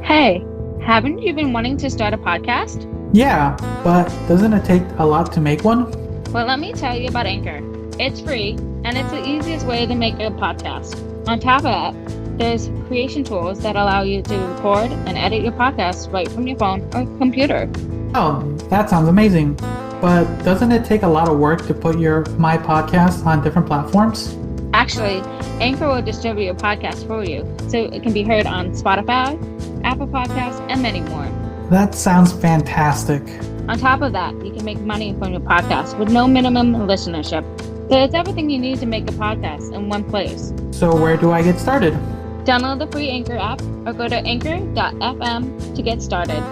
Hey, haven't you been wanting to start a podcast? Yeah, but doesn't it take a lot to make one? Well, let me tell you about Anchor. It's free, and it's the easiest way to make a podcast. On top of that, there's creation tools that allow you to record and edit your podcast right from your phone or computer. Oh, that sounds amazing. But doesn't it take a lot of work to put my podcast on different platforms? Actually, Anchor will distribute your podcast for you, so it can be heard on Spotify, Apple Podcasts, and many more. That sounds fantastic. On top of that, you can make money from your podcast with no minimum listenership. So it's everything you need to make a podcast in one place. So where do I get started? Download the free Anchor app or go to anchor.fm to get started.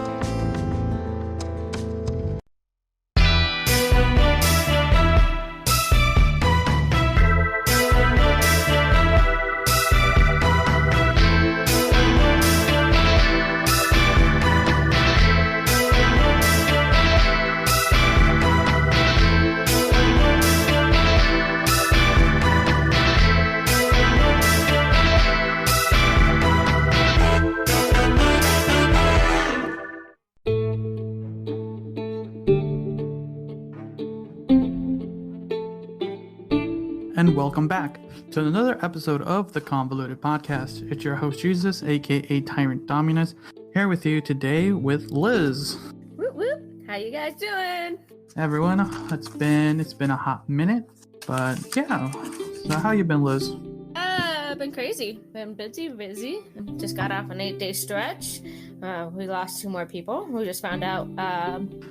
And welcome back to another episode of the Convoluted podcast. It's your host Jesus, aka Tyrant Dominus, here with you today with Liz. Whoop whoop! How you guys doing? Everyone, it's been a hot minute, but yeah. So how you been, Liz? Been crazy. Been busy. Just got off an 8-day stretch. We lost 2 more people. We just found out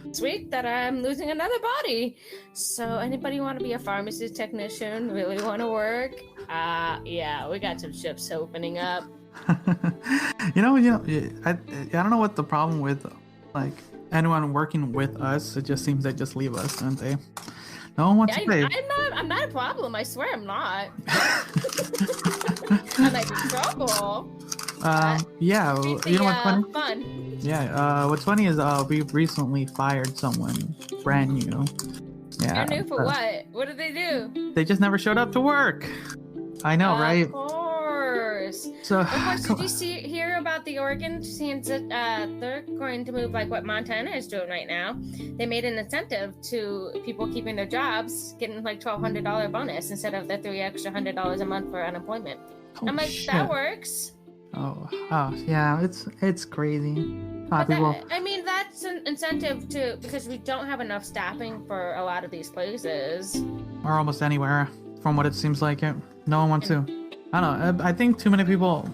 this week that I'm losing another body. So anybody want to be a pharmacy technician? Really want to work? Yeah, we got some ships opening up. I don't know what the problem with like anyone working with us. It just seems they just leave us, don't they? No one wants to pay. I'm not a problem. I swear I'm not. I might be trouble. Yeah. You know what's funny? Fun. Yeah. What's funny is we recently fired someone brand new. Yeah. You're new for what? What did they do? They just never showed up to work. I know, right? Of course. So. Of course, did you hear about the Oregon? Since they're going to move like what Montana is doing right now. They made an incentive to people keeping their jobs, getting like $1,200 bonus instead of the $300 a month for unemployment. Oh, I'm like, shit. that works. Oh, yeah. It's crazy. But that's an incentive too, because we don't have enough staffing for a lot of these places. Or almost anywhere, from what it seems like. No one wants to. I don't know. I think too many people.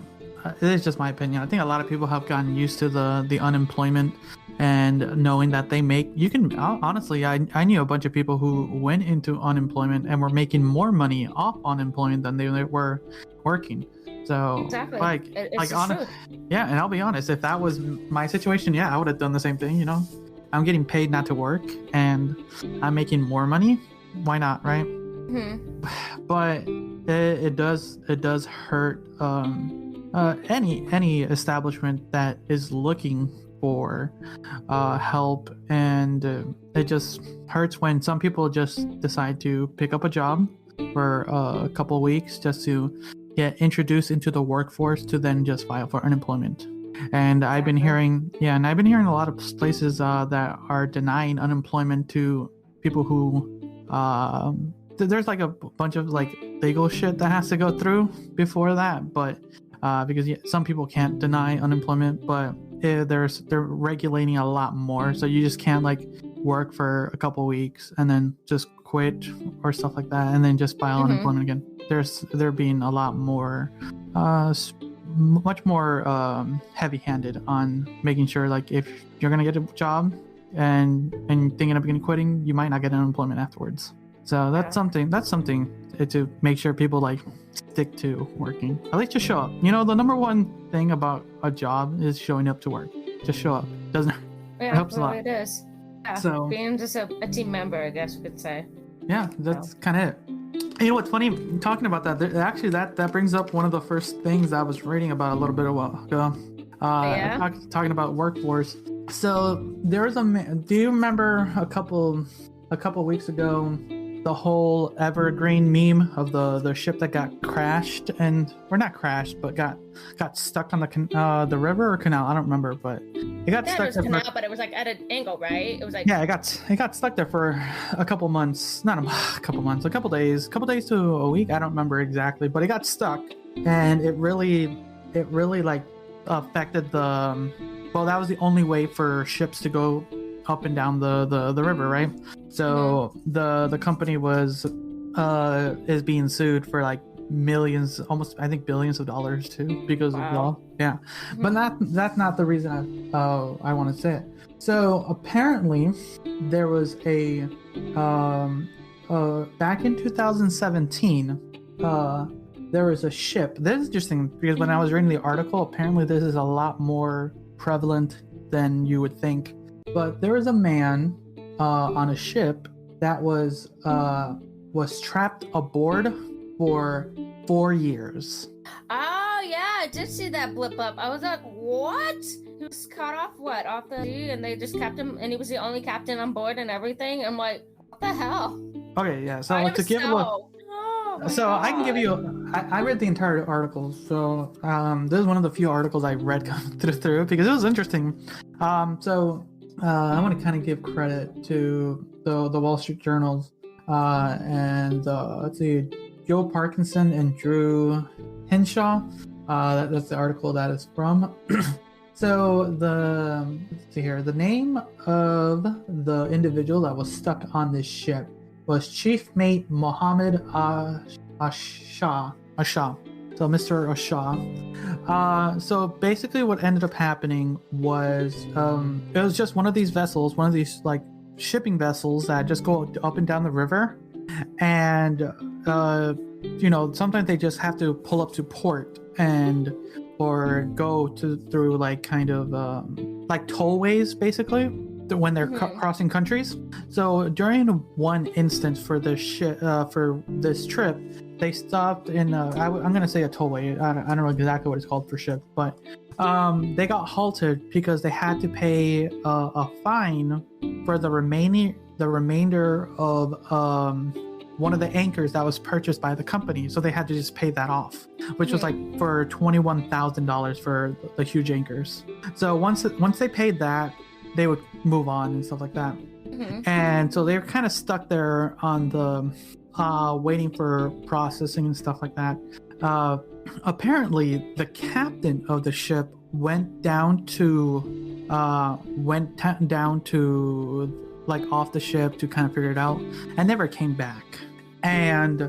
It is just my opinion. I think a lot of people have gotten used to the unemployment and knowing that they make. You can honestly, I knew a bunch of people who went into unemployment and were making more money off unemployment than they were working. So exactly. Yeah, and I'll be honest, if that was my situation, yeah, I would have done the same thing. You know, I'm getting paid not to work and I'm making more money. Why not, right? Mm-hmm. But it does hurt any establishment that is looking for help, and it just hurts when some people just decide to pick up a job for a couple of weeks just to get introduced into the workforce to then just file for unemployment. And I've been hearing a lot of places that are denying unemployment to people who there's like a bunch of like legal shit that has to go through before that, but because some people can't deny unemployment, but they're regulating a lot more, so you just can't like work for a couple weeks and then just quit or stuff like that and then just file unemployment again. They're being a lot more much more heavy-handed on making sure like if you're gonna get a job and thinking of quitting, you might not get unemployment afterwards. So that's something to make sure people like stick to working. At least just show up. You know, the number one thing about a job is showing up to work. Just show up. It helps a lot. It is. Yeah, so being just a team member, I guess we could say. Yeah, that's kind of it. You know what's funny? Talking about that, actually that brings up one of the first things I was reading about a little bit ago. Talking about workforce. So there was do you remember a couple weeks ago the whole evergreen meme of the ship that got crashed or not crashed, but got stuck on the river or canal. I don't remember, but it got stuck. It was canal, but it was like at an angle, right? It was like it got stuck there for a couple months, not a couple months, a couple days to a week. I don't remember exactly, but it got stuck, and it really like affected the. Well, that was the only way for ships to go up and down the river, right? So the company is being sued for like millions, almost I think billions of dollars too, because of law. Yeah, but that's not the reason I want to say it. So apparently there was a back in 2017 there was a ship. This is interesting because when I was reading the article, apparently this is a lot more prevalent than you would think. But there was a man on a ship that was trapped aboard for 4 years. Oh yeah, I did see that blip up. I was like, what? He was caught off the sea, and they just kept him, and he was the only captain on board and everything. I'm like, what the hell? Okay, yeah. So to give I can give you. I read the entire article, so this is one of the few articles I read through because it was interesting. I want to kind of give credit to the Wall Street Journals and let's see, Joe Parkinson and Drew Henshaw. That's the article that is from. So let's see here. The name of the individual that was stuck on this ship was Chief Mate Mohammed Asha. So Mr. Asha. So basically what ended up happening was it was just one of these vessels, one of these like shipping vessels that just go up and down the river. And, sometimes they just have to pull up to port or go through like kind of like tollways basically when they're crossing countries. So during one instance for this trip, they stopped in I'm gonna say a tollway. I don't know exactly what it's called for ship, but they got halted because they had to pay a fine for the remainder of one of the anchors that was purchased by the company. So they had to just pay that off, which was like for $21,000 for the huge anchors. So once they paid that, they would move on and stuff like that. And so they were kind of stuck there on the waiting for processing and stuff like that. Apparently the captain of the ship went down to like off the ship to kind of figure it out and never came back. And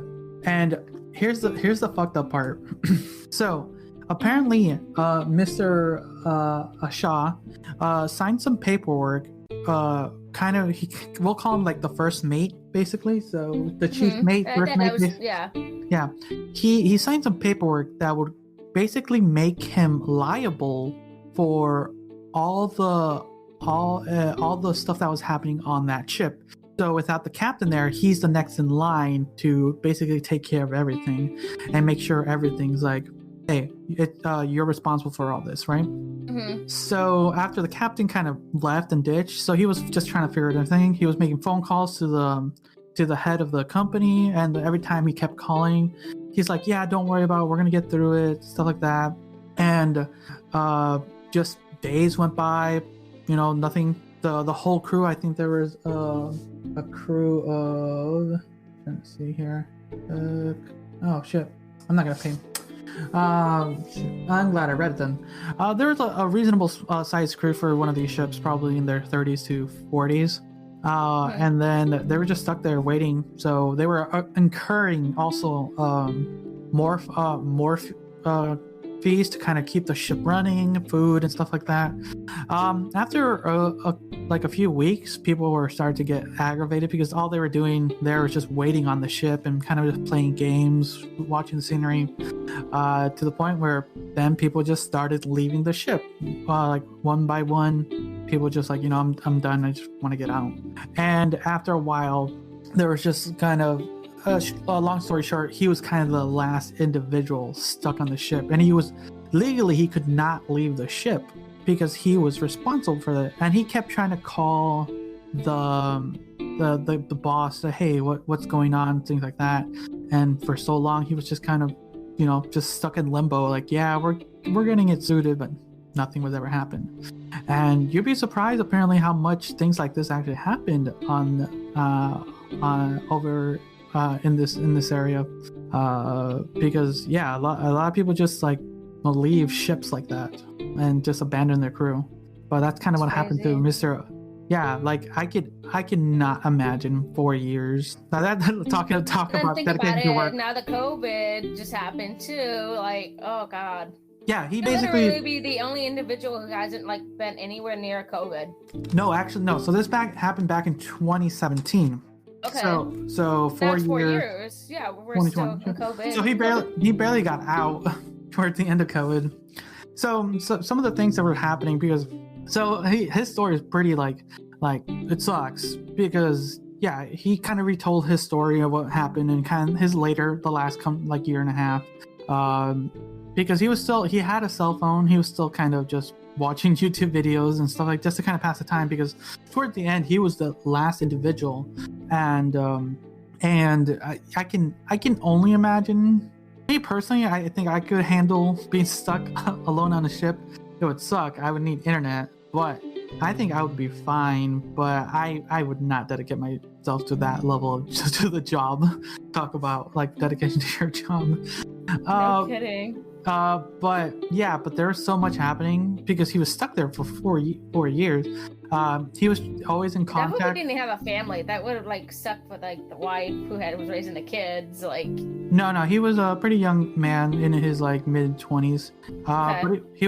here's the fucked up part. So apparently Mr. Asha signed some paperwork, we'll call him like the first mate basically. So the chief mate, first mate. Yeah. He signed some paperwork that would basically make him liable for all the stuff that was happening on that ship. So without the captain there, he's the next in line to basically take care of everything and make sure everything's like, hey, you're responsible for all this, right? So after the captain kind of left and ditched, so he was just trying to figure out everything. He was making phone calls to the head of the company, and every time he kept calling, he's like, yeah, don't worry about it, we're gonna get through it, stuff like that. And just days went by, nothing. The whole crew, I think there was a crew of, trying to see here, oh shit, I'm not gonna pay. I'm glad I read it then. There was a reasonable sized crew for one of these ships, probably in their 30s to 40s. And then they were just stuck there waiting. So they were incurring also more fees to kind of keep the ship running, food and stuff like that. After a few weeks, people were starting to get aggravated because all they were doing there was just waiting on the ship and kind of just playing games, watching the scenery, to the point where then people just started leaving the ship, like one by one. People just like, I'm done, I just want to get out. And after a while, there was just kind of long story short, he was kind of the last individual stuck on the ship, and he could not leave the ship because he was responsible for that. And he kept trying to call the the boss, hey, what's going on, things like that. And for so long, he was just kind of, just stuck in limbo. Like, yeah, we're getting it suited, but nothing was ever happened. And you'd be surprised, apparently, how much things like this actually happened over in this area. Because yeah, a lot of people just like will leave ships like that and just abandon their crew. But that's kind of what happened to Mr. Yeah, like I could not imagine 4 years. Now that talk about dedicated to work. Now the COVID just happened too. Like, oh god. Yeah, he He'll basically literally be the only individual who hasn't like been anywhere near COVID. No, actually no. So this happened back in 2017. Okay. So 4 years. 4 years. Yeah, we're still in COVID. So he barely got out towards the end of COVID. So some of the things that were happening, because his story is pretty like it sucks, because yeah, he kind of retold his story of what happened and kind of the last year and a half, because he had a cell phone. He was still kind of just watching YouTube videos and stuff, like just to kind of pass the time, because towards the end he was the last individual, and I can only imagine. Me personally, I think I could handle being stuck alone on a ship. It would suck. I would need internet, but I think I would be fine. But I would not dedicate myself to that level of just to the job. Talk about like dedication to your job. No kidding. But there was so much happening because he was stuck there for 4 years. He was always in contact. That didn't have a family. That would have like sucked for like the wife who was raising the kids. Like no, he was a pretty young man in his like mid 20s. But he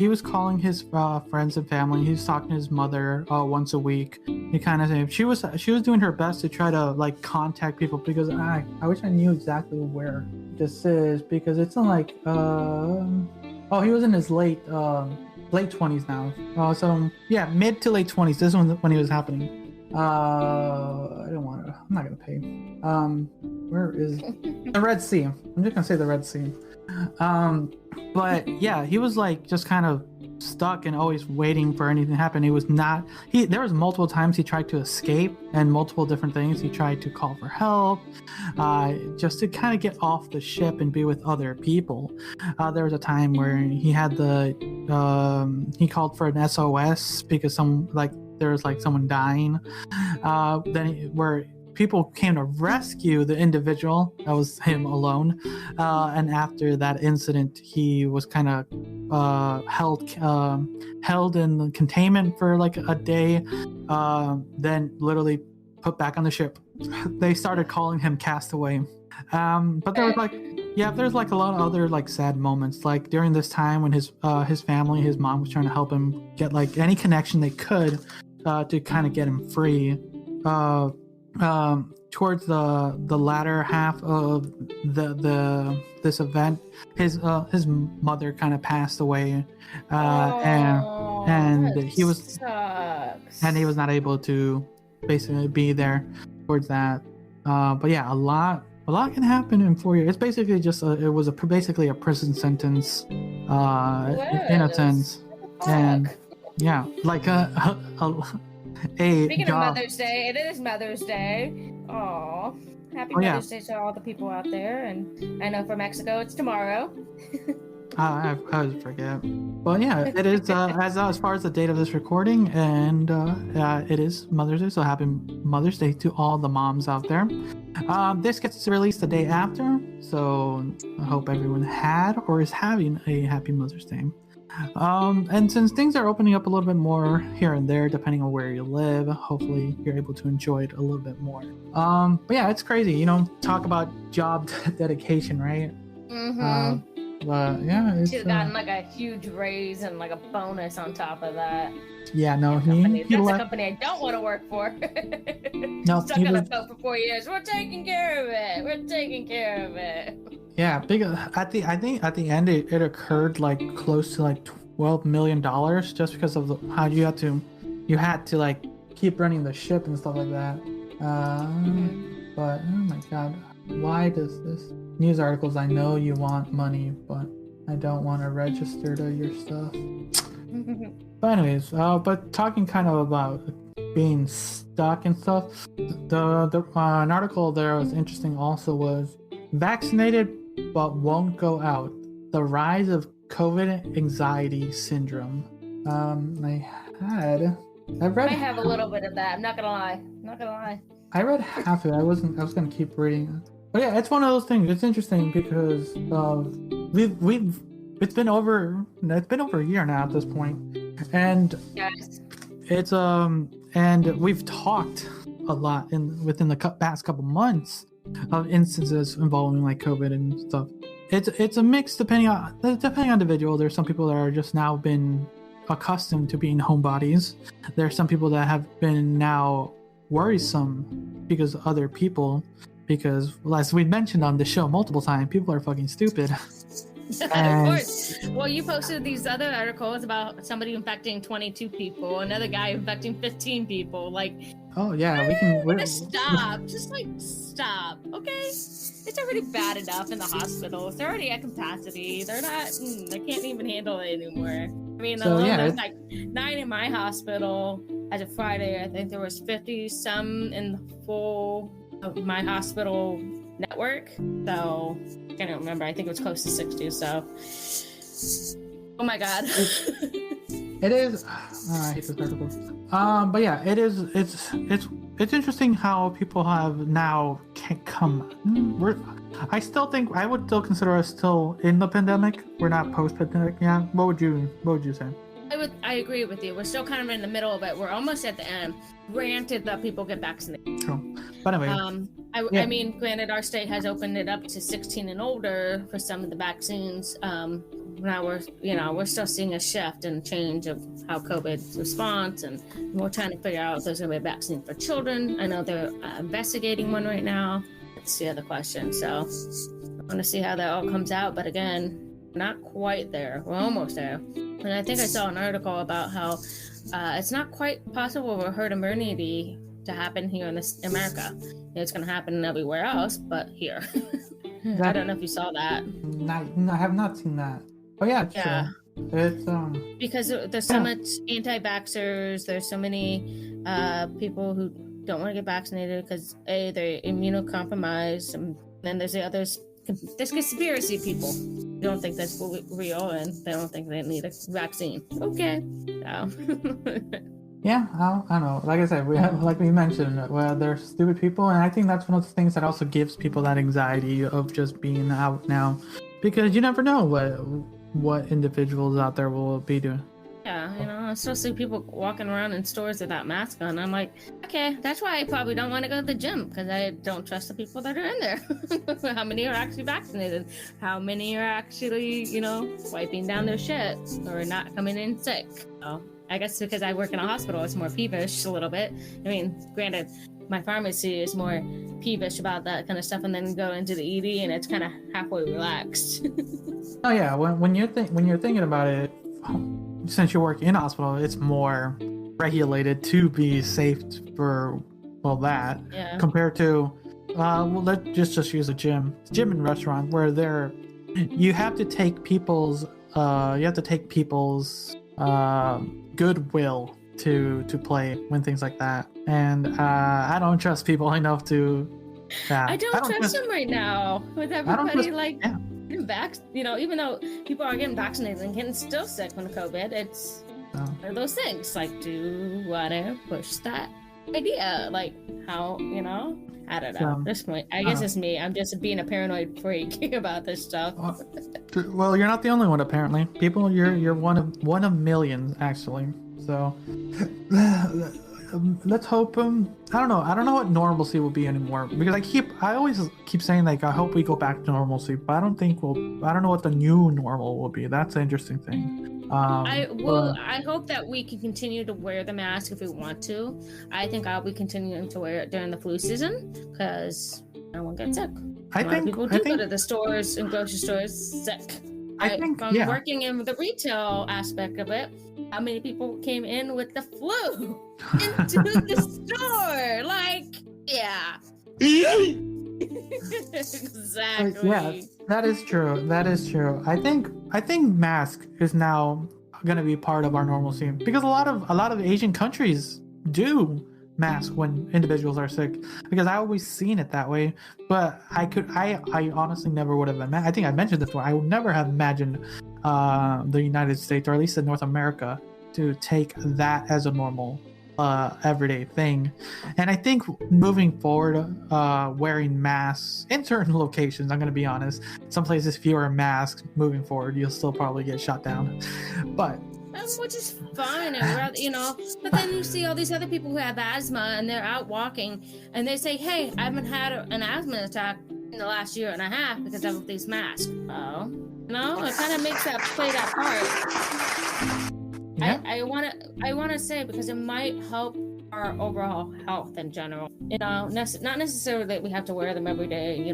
was calling his friends and family. He was talking to his mother once a week. He kind of said she was doing her best to try to like contact people, because I wish I knew exactly where this is, because it's in like he was in his late 20s now. So yeah, mid to late 20s. This one when he was happening. I'm not gonna pay. Where is the Red Sea? I'm just gonna say the Red Sea. But yeah, he was like just kind of stuck and always waiting for anything to happen. There was multiple times he tried to escape, and multiple different things. He tried to call for help, just to kind of get off the ship and be with other people. There was a time where he had he called for an SOS because there was like someone dying. Where people came to rescue the individual. That was him alone. And after that incident, he was kind of held in containment for like a day. Then literally put back on the ship. They started calling him castaway. But there was there's like a lot of other like sad moments. Like during this time when his family, his mom was trying to help him get like any connection they could to kind of get him free. Towards the latter half of this event, his mother kind of passed away, and he was not able to basically be there towards that. But yeah, a lot can happen in 4 years. It's basically basically a prison sentence, in a sense, and yeah, like Speaking of Mother's Day, it is Mother's Day. Aw. Happy Mother's Day to all the people out there. And I know for Mexico, it's tomorrow. I always forget. But yeah, it is as far as the date of this recording, and it is Mother's Day, so happy Mother's Day to all the moms out there. This gets released the day after, so I hope everyone had or is having a happy Mother's Day. And since things are opening up a little bit more here and there, depending on where you live, hopefully you're able to enjoy it a little bit more. But yeah, it's crazy, talk about job dedication, right? Mm-hmm. But yeah, it's she's gotten like a huge raise and like a bonus on top of that. Yeah, no, that's a company I don't want to work for. No, stuck on a boat for 4 years. We're taking care of it. Yeah, big. I think at the end it occurred like close to like $12 million just because of how you had to like keep running the ship and stuff like that. But oh my god, why does this news articles? I know you want money, but I don't want to register to your stuff. But anyways, but talking kind of about being stuck and stuff. An article there was interesting also was vaccinated but won't go out. The rise of COVID anxiety syndrome. I have a little bit of that. I'm not gonna lie. I read half of it. I was gonna keep reading. But yeah, it's one of those things. It's interesting because it's been over a year now at this point, and yes. it's and we've talked a lot within the past couple months of instances involving like COVID and stuff. It's a mix depending on individual. There's some people that are just now been accustomed to being homebodies. There's some people that have been now worrisome because other people, because as we mentioned on the show multiple times, people are fucking stupid. Of course. Well, you posted these other articles about somebody infecting 22 people, another guy infecting 15 people. Like, oh yeah, we're stop. Just like stop, okay? It's already bad enough in the hospitals. They're already at capacity. They're not. They can't even handle it anymore. I mean, there's like 9 in my hospital as of Friday. I think there was 50 some in the full of my hospital network. So I can't remember. I think it was close to 60. So, oh my god. It is. I hate this article. But yeah, it is. It's interesting how people have now come. I still think I would still consider us still in the pandemic. We're not post-pandemic. Yeah. What would you say? I agree with you. We're still kind of in the middle of it. We're almost at the end. Granted that people get vaccinated. Cool. But anyway. I mean, granted, our state has opened it up to 16 and older for some of the vaccines. Now we're still seeing a shift and change of how COVID responds, and we're trying to figure out if there's going to be a vaccine for children. I know they're investigating one right now. That's the other question. So I want to see how that all comes out. But again, not quite there. We're almost there. And I think I saw an article about how it's not quite possible for herd immunity to happen here in America. It's going to happen everywhere else, but here. I don't know if you saw that. I have not seen that. Oh yeah, it's true. It's because there's so much anti-vaxxers. There's so many people who don't want to get vaccinated because they're immunocompromised, and then there's the others. There's conspiracy people who don't think that's real, and they don't think they need a vaccine. Okay. So. Yeah, I don't know. Like I said, like we mentioned, they're stupid people, and I think that's one of the things that also gives people that anxiety of just being out now, because you never know what individuals out there will be doing. Yeah, I still see people walking around in stores without masks on. I'm like, okay, that's why I probably don't want to go to the gym, because I don't trust the people that are in there. How many are actually vaccinated? How many are actually, wiping down their shit or not coming in sick? So, I guess because I work in a hospital, it's more peevish a little bit. I mean, granted, my pharmacy is more peevish about that kind of stuff, and then go into the ED, and it's kind of halfway relaxed. Oh yeah, when you're thinking about it, since you work in a hospital, it's more regulated to be safe for that. Yeah. Compared to, let's just use a gym and restaurant where you have to take people's goodwill to play when things like that, and I don't trust people enough to. I don't trust them right now with everybody getting even though people are getting vaccinated and getting still sick from COVID. It's one of those things. Like, do you want to push that idea? Like, how I don't know. At this point, I guess it's me. I'm just being a paranoid freak about this stuff. Well, you're not the only one, apparently. People, you're one of millions, actually. So let's hope. I don't know what normalcy will be anymore, because I always keep saying, like, I hope we go back to normalcy, but I don't know what the new normal will be. That's an interesting thing. I hope that we can continue to wear the mask if we want to. I think I'll be continuing to wear it during the flu season, because I won't get sick. People go to the stores and grocery stores sick. Working in the retail aspect of it, how many people came in with the flu into the store? Like, yeah. Exactly. Yeah, that is true. I think mask is now going to be part of our normalcy, because a lot of Asian countries do mask when individuals are sick, because I always seen it that way. But I honestly never would have imagined. I think I mentioned this before. I would never have imagined the United States, or at least in North America, to take that as a normal everyday thing. And I think moving forward, wearing masks in certain locations, I'm going to be honest, some places fewer masks, moving forward you'll still probably get shot down. But which is fine, and but then you see all these other people who have asthma and they're out walking and they say, hey, I haven't had an asthma attack in the last year and a half because of these masks. Oh, it kind of makes that play that part. Yeah. I want to say, because it might help our overall health in general. Not necessarily that we have to wear them every day.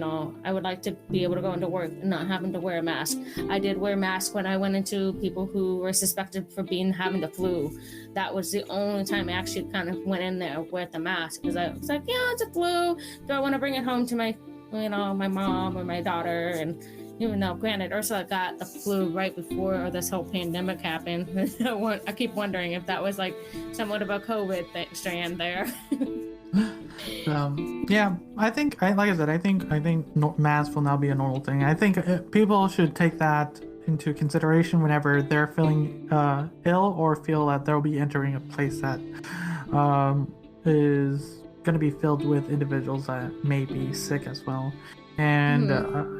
I would like to be able to go into work and not having to wear a mask. I did wear a mask when I went into people who were suspected for having the flu. That was the only time I actually kind of went in there with a mask, because I was like, yeah, it's a flu. Do I want to bring it home to my, my mom or my daughter? And even though, granted, Ursula got the flu right before this whole pandemic happened. I keep wondering if that was like somewhat of a COVID strand there. Yeah, I think, like I said, I think masks will now be a normal thing. I think people should take that into consideration whenever they're feeling ill or feel that they'll be entering a place that is going to be filled with individuals that may be sick as well. And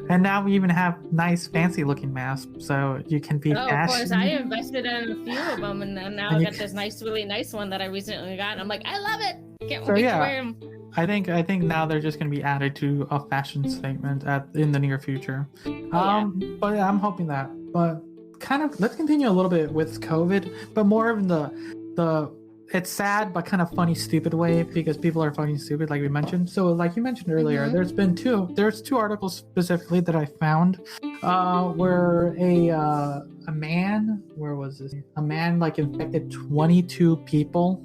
now we even have nice, fancy-looking masks, so you can be of course, I invested in a few of them, and now I got this really nice one that I recently got, and I'm like, I love it! Can't wait to wear them. I think now they're just going to be added to a fashion statement in the near future. But yeah, I'm hoping that. But kind of, let's continue a little bit with COVID, but more of the it's sad but kind of funny, stupid way, because people are fucking stupid, like we mentioned. So like you mentioned earlier, there's two articles specifically that I found where a man, where was this? A man like infected 22 people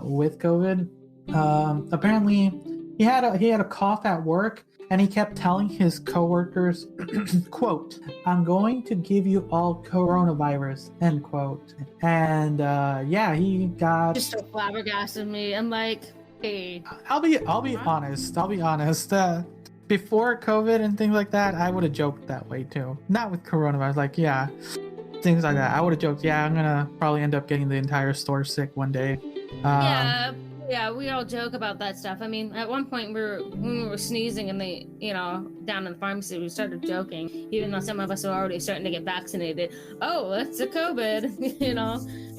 with COVID. Apparently he had a cough at work, and he kept telling his coworkers, quote, "I'm going to give you all coronavirus," end quote. And he got just so flabbergasted me. I'm like, hey, I'll be honest. Before COVID and things like that, I would have joked that way too. Not with coronavirus, like things like that. I would have joked, I'm gonna probably end up getting the entire store sick one day. Yeah, we all joke about that stuff. I mean, at one point when we were sneezing and they, down in the pharmacy, we started joking, even though some of us are already starting to get vaccinated. Oh, that's a COVID,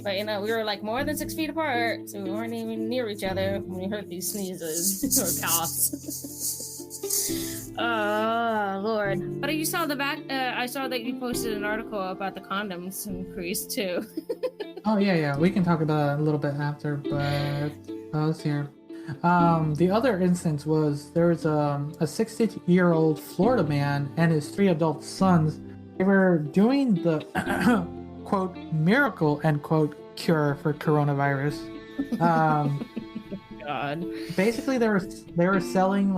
But, we were like more than 6 feet apart, so we weren't even near each other when we heard these sneezes or coughs. Oh, Lord. But I saw that you posted an article about the condoms increase too. Oh, yeah. We can talk about it a little bit after, but let's hear. The other instance was there was a 60-year-old Florida man and his 3 adult sons. They were doing the quote miracle end quote cure for coronavirus. God. Basically, they were selling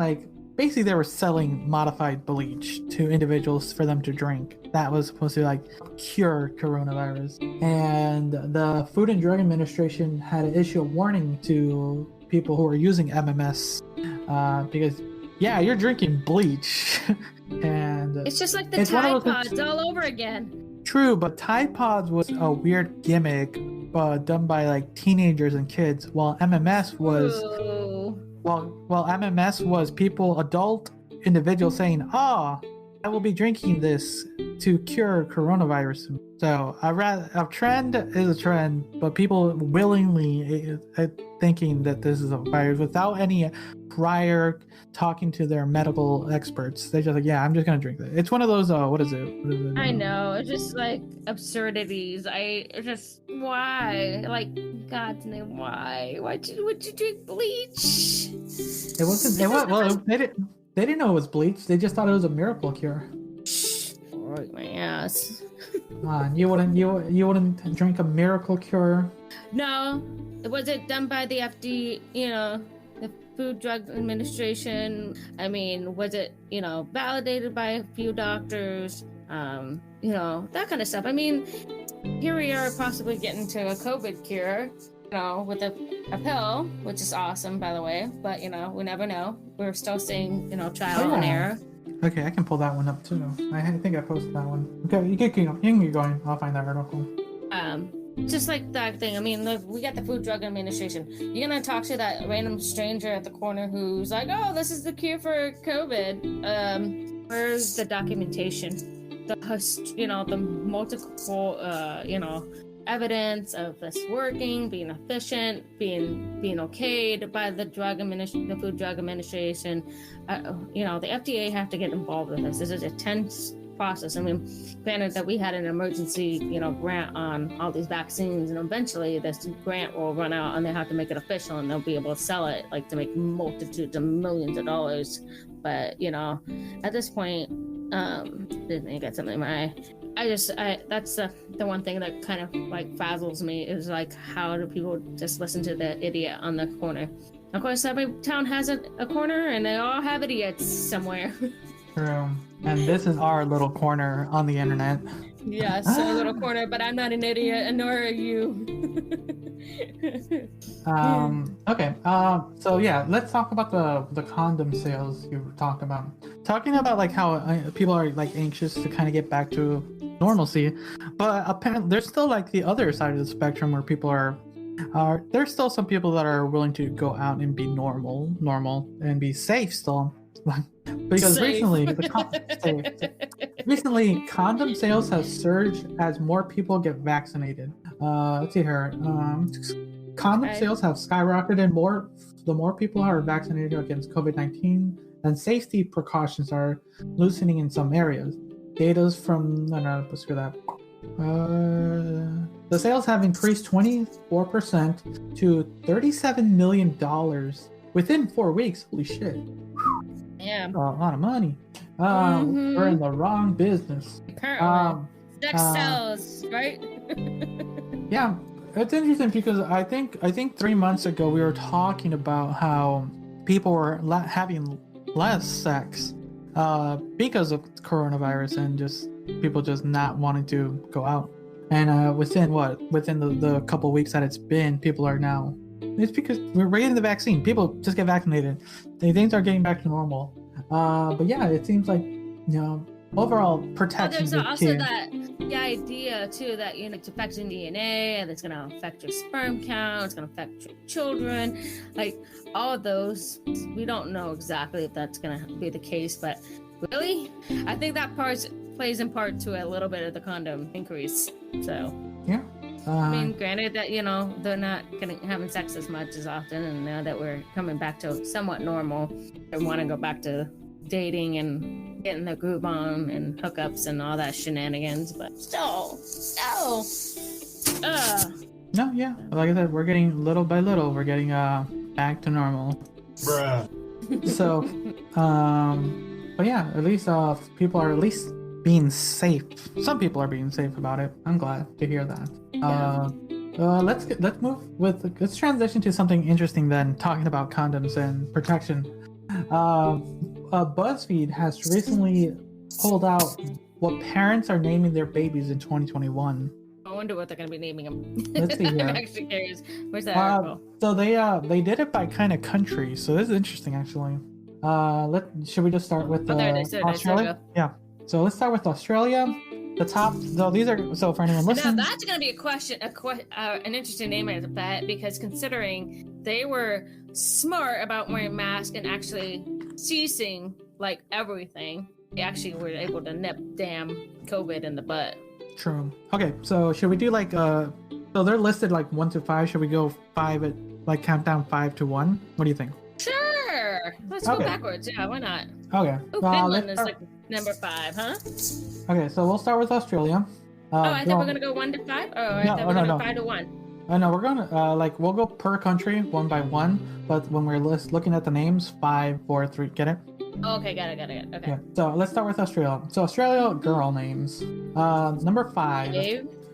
modified bleach to individuals for them to drink. That was supposed to cure coronavirus. And the Food and Drug Administration had to issue a warning to people who are using MMS because you're drinking bleach. And it's just like the Tide Pods all over again. True, but Tide Pods was a weird gimmick done by teenagers and kids, while MMS was MMS was adult individuals saying, I will be drinking this to cure coronavirus. So a trend is a trend, but people willingly thinking that this is a virus without any prior talking to their medical experts. They're just I'm just gonna drink that. It's one of those what is it? I know, it's just absurdities. Why? God's name, why? Would you drink bleach? It wasn't. Well, they didn't know it was bleach. They just thought it was a miracle cure. Right, my ass. Come on, you wouldn't drink a miracle cure? No. Was it done by the FDA? The Food Drug Administration? I mean, was it validated by a few doctors? That kind of stuff. I mean, here we are possibly getting to a COVID cure. with a pill, which is awesome, by the way. But we never know. We're still seeing trial and error. Okay, I can pull that one up too. I think I posted that one. Okay, you can keep going. I'll find that article. Just like that thing. I mean, look, we got the Food Drug Administration. You're gonna talk to that random stranger at the corner who's like, "Oh, this is the cure for COVID." Where's the documentation? The multiple, evidence of this working, being efficient, being okayed by the Food Drug Administration. The FDA have to get involved with this. This is a tense process. I mean, granted that we had an emergency, grant on all these vaccines, and eventually this grant will run out, and they have to make it official, and they'll be able to sell it, like to make multitudes of millions of dollars. But at this point, didn't I get something in my eye? That's the one thing that kind of like frazzles me is like, how do people just listen to the idiot on the corner? Of course, every town has a corner, and they all have idiots somewhere. True. And this is our little corner on the internet. Yes, a little corner, but I'm not an idiot, and nor are you. Okay. So yeah, let's talk about the condom sales you talked about. Talking about like how people are like anxious to kind of get back to normalcy, but apparently there's still like the other side of the spectrum where people are there's still some people that are willing to go out and be normal and be safe still. Because recently, condom sales have surged as more people get vaccinated. Let's see here. Condom sales have skyrocketed the more people are vaccinated against COVID-19, and safety precautions are loosening in some areas. Data's from let's screw that. The sales have increased 24% to $37 million within 4 weeks. Holy shit. Yeah. A lot of money. We're in the wrong business. Apparently. Sex sells, right? Yeah. It's interesting because I think 3 months ago we were talking about how people were having less sex because of coronavirus and just people just not wanting to go out. And within the couple weeks that it's been, people are now. It's because we're getting the vaccine. People just get vaccinated. Things are getting back to normal. But yeah, it seems like overall protection. There's also the idea too that it's affecting DNA and it's going to affect your sperm count. It's going to affect your children. Like all of those, we don't know exactly if that's going to be the case. But really, I think that plays in part to a little bit of the condom increase. So yeah. I mean, granted that they're not having sex as much as often, and now that we're coming back to somewhat normal, I want to go back to dating and getting the groove on and hookups and all that shenanigans. But still, no, yeah, like I said, we're getting little by little, we're getting back to normal. Bruh. So, but yeah, at least people are at least being safe. Some people are being safe about it. I'm glad to hear that. Let's transition to something interesting then, talking about condoms and protection. BuzzFeed has recently pulled out what parents are naming their babies in 2021. I wonder what they're going to be naming them. Let's see here. I'm actually curious. Where's that article? So they did it by kind of country. So this is interesting actually. Should we just start with Australia? Yeah. So let's start with Australia. The top. So these are. So for anyone listening, now that's going to be an interesting name, I bet, because considering they were smart about wearing masks and actually ceasing like everything, they actually were able to nip damn COVID in the butt. True. Okay. So should we do like so they're listed like 1 to 5. Should we go 5 at like countdown 5 to 1? What do you think? Sure. Let's go backwards. Yeah, why not? Okay. Oh, Finland is like number 5, huh? Okay, so we'll start with Australia. I thought we're gonna go 1 to 5. Oh, I thought we're gonna go 5 to 1. No, we're gonna we'll go per country 1 by 1. But when we're looking at the names, 5, 4, 3. Get it? Okay, got it. Okay. Yeah. So let's start with Australia. So Australia girl names. Number 5.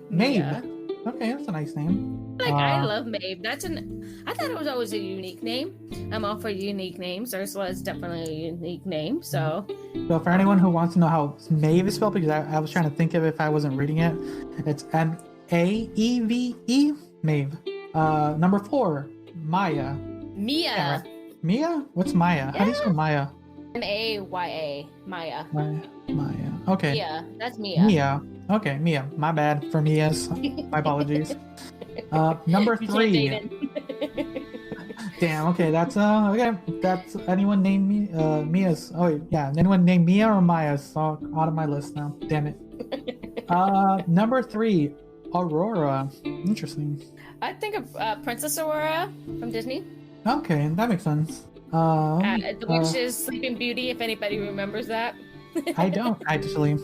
Maeve. Yeah. Okay, that's a nice name. I love Maeve. I thought it was always a unique name. I'm all for unique names. Ursula is definitely a unique name. So for anyone who wants to know how Maeve is spelled, because I was trying to think of it if I wasn't reading it, it's Maeve. Maeve. Number 4, Maya. Mia. Yeah, right. Mia? What's Maya? How do you spell Maya? Maya. Maya. Maya. Okay. Mia. That's Mia. Mia. Okay, Mia. My bad for Mia's. My apologies. Number You 3. can't date him. Damn. Okay, that's okay. That's anyone named me. Mia's. Oh yeah, anyone named Mia or Maya? So out of my list now. Damn it. Number 3, Aurora. Interesting. I think of Princess Aurora from Disney. Okay, that makes sense. The Witch's Sleeping Beauty, if anybody remembers that. I don't actually.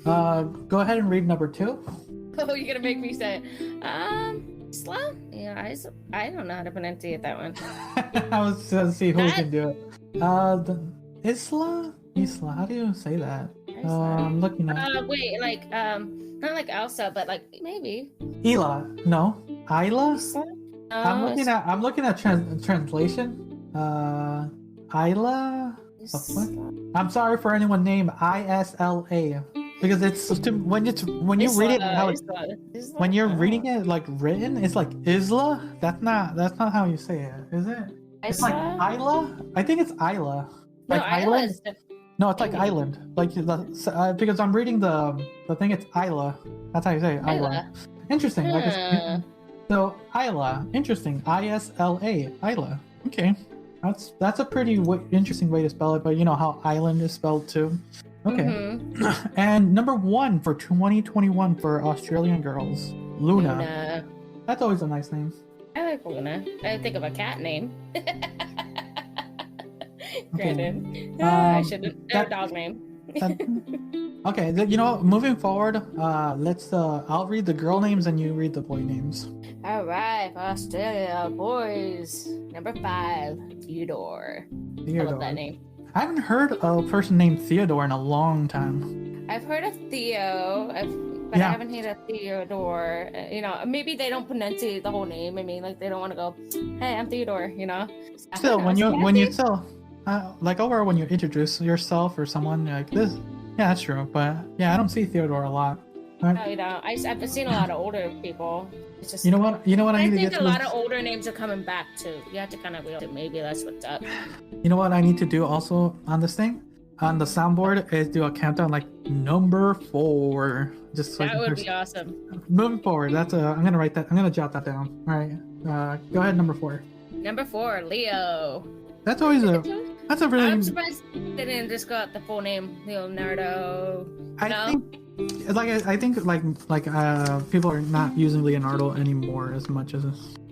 Go ahead and read number 2. Oh, you're gonna make me say, Isla? Yeah, I don't know how to pronunciate that one. I was gonna see who can do it. Isla. How do you say that? I'm looking at. Wait, like not like Elsa, but like maybe. Ela. No. Isla. Isla? I'm looking at translation. Isla. I'm sorry for anyone named Isla because it's when you read it when you're reading it like written, it's like Isla. That's not how you say it, is it? It's like Isla. I think it's Isla. Like island. No, it's like island. Like because I'm reading the thing. It's Isla. That's how you say it. Isla. Interesting. Like so Isla. Interesting. Isla. Isla. Okay. That's a pretty interesting way to spell it, but you know how island is spelled too. Okay. Mm-hmm. And number 1 for 2021 for Australian girls, Luna. That's always a nice name. I like Luna. I think of a cat name. Granted, I shouldn't. A dog name. Okay, you know, moving forward, let's. I'll read the girl names and you read the boy names. All right, Australia boys. Number 5, Theodore. I love that name. I haven't heard a person named Theodore in a long time. I've heard of Theo, but I haven't heard of Theodore. You know, maybe they don't pronunciate the whole name. I mean, like they don't want to go, "Hey, I'm Theodore." You know. Still, when you still. Like over when you introduce yourself or someone like this, yeah, that's true. But yeah, I don't see Theodore a lot. Right? No, you know, I've seen a lot of older people. It's just you know what I need to get. I think a lot of older names are coming back too. You have to kind of realize maybe that's what's up. You know what I need to do also on this thing, on the soundboard is do a countdown like number 4. Just so that would be awesome. Moving forward, I'm gonna write that. I'm gonna jot that down. All right, go ahead. Number 4. Number 4, Leo. That's always that's a really. I'm surprised they didn't just got the full name, Leonardo. I think people are not using Leonardo anymore as much as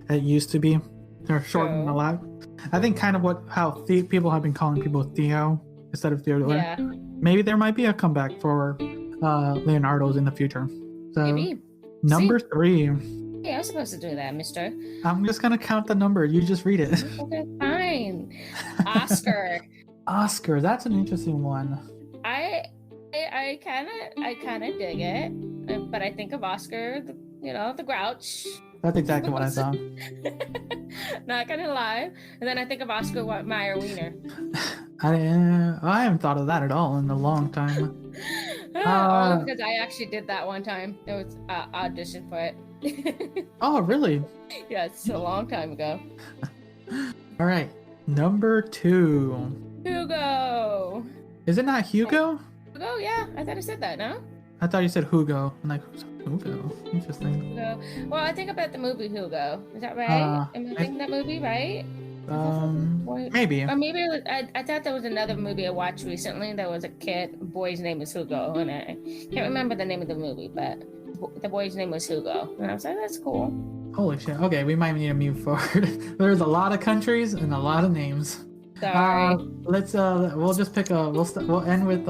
it used to be. They're shortening a lot. I think kind of how people have been calling people Theo instead of Theodore. Yeah. Maybe there might be a comeback for Leonardo's in the future. So maybe. Number 3. Yeah, I was supposed to do that, mister. I'm just gonna count the number. You just read it. Okay, fine. Oscar. Oscar, that's an interesting one. I kind of dig it, but I think of Oscar, the Grouch. That's exactly what I thought. Not gonna lie. And then I think of Oscar Meyer Wiener. I haven't thought of that at all in a long time. Because I actually did that one time. It was audition for it. Oh, really? Yeah, it's a long time ago. All right, number 2. Hugo. Is it not Hugo? Hugo, yeah. I thought I said that, no? I thought you said Hugo. I'm like, who's Hugo? Interesting. Hugo. Well, I think about the movie Hugo. Is that right? Am I thinking that movie right? Maybe. Or maybe it was, I thought there was another movie I watched recently that was a boy's name is Hugo, and I can't remember the name of the movie, but the boy's name was Hugo, and I was like, that's cool. Holy shit. Okay, we might need to move forward. There's a lot of countries and a lot of names. Sorry. Let's we'll just pick we'll end with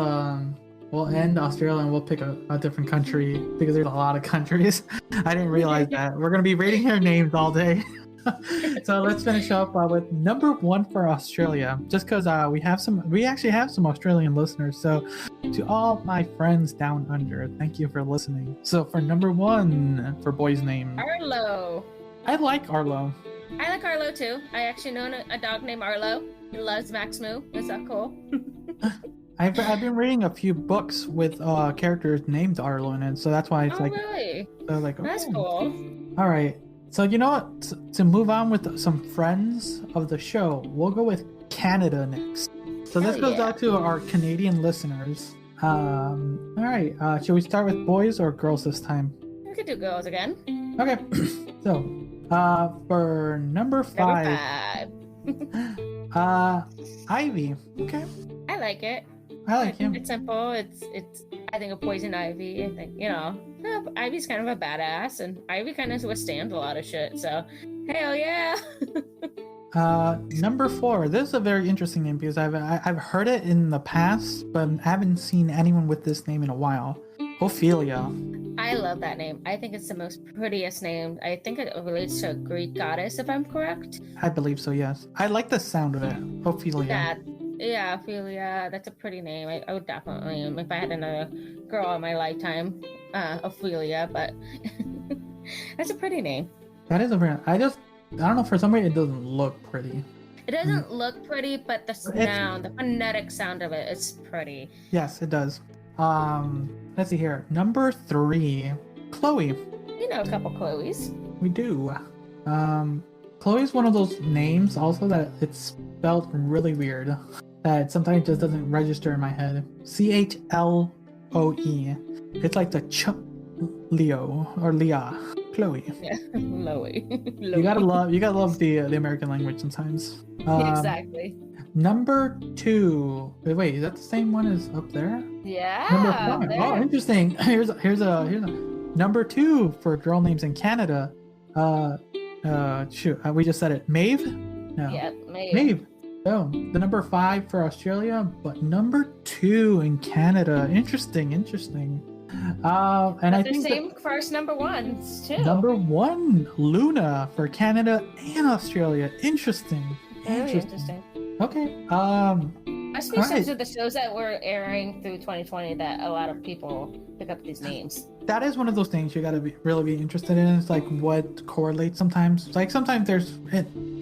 we'll end Australia and we'll pick a different country because there's a lot of countries. I didn't realize that. We're gonna be reading their names all day. So let's finish up with number 1 for Australia, just because we actually have some Australian listeners. So to all my friends down under, thank you for listening. So for number 1 for boy's name, Arlo. I like Arlo. I like Arlo too. I actually know a dog named Arlo. He loves Max Moo. Is that cool? I've been reading a few books with characters named Arlo in it, so that's why it's really? So like, that's cool. All right. So you know what? To move on with some friends of the show, we'll go with Canada next. So this goes out to our Canadian listeners. All right. Should we start with boys or girls this time? We could do girls again. Okay. So, for number 5, Ivy. Okay. I like it. I like him. It's simple. It's. I think a poison ivy. I think Ivy's kind of a badass, and Ivy kind of withstands a lot of shit. So, hell yeah. Number 4. This is a very interesting name because I've heard it in the past, but I haven't seen anyone with this name in a while. Ophelia. I love that name. I think it's the most prettiest name. I think it relates to a Greek goddess, if I'm correct. I believe so. Yes. I like the sound of it. Ophelia. Yeah, Ophelia. That's a pretty name. I would definitely, if I had another girl in my lifetime, Ophelia. But that's a pretty name. That is a very. I don't know. For some reason, it doesn't look pretty. It doesn't look pretty, but the sound, the phonetic sound of it, it's pretty. Yes, it does. Let's see here. Number 3, Chloe. You know a couple Chloes. We do. Chloe's one of those names also that it's spelled really weird. That sometimes just doesn't register in my head. Chloe. It's like the Leo or Leah. Chloe. Yeah, Chloe. You gotta love the American language sometimes. Exactly. Number 2. Wait, is that the same one as up there? Yeah. Number 5. Oh, interesting. Here's a number 2 for girl names in Canada. We just said it. Maeve? No. Yeah, Maeve. Oh, the number 5 for Australia, but number 2 in Canada. Interesting. And I think the same first number ones too. Number 1, Luna for Canada and Australia. Interesting. Very interesting. Okay. Must be some of the shows that were airing through 2020 that a lot of people pick up these names. That is one of those things you gotta really be interested in. It's like what correlates sometimes. Like sometimes there's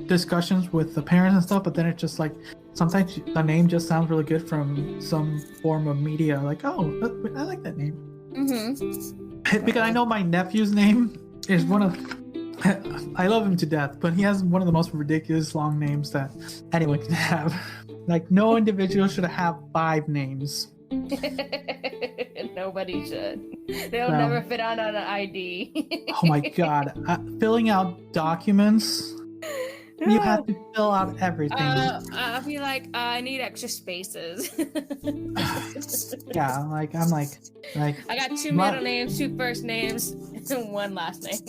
discussions with the parents and stuff, but then it's just like sometimes the name just sounds really good from some form of media. Like, oh, I like that name. Mm-hmm. Because I know my nephew's name is one of. I love him to death, but he has one of the most ridiculous long names that anyone can have. Like, no individual should have 5 names. Nobody should. They'll never fit on an ID. Oh my god. Filling out documents, you have to fill out everything. I'll be like, I need extra spaces. Yeah, like, I'm like... I got 2 middle names, 2 first names, and 1 last name.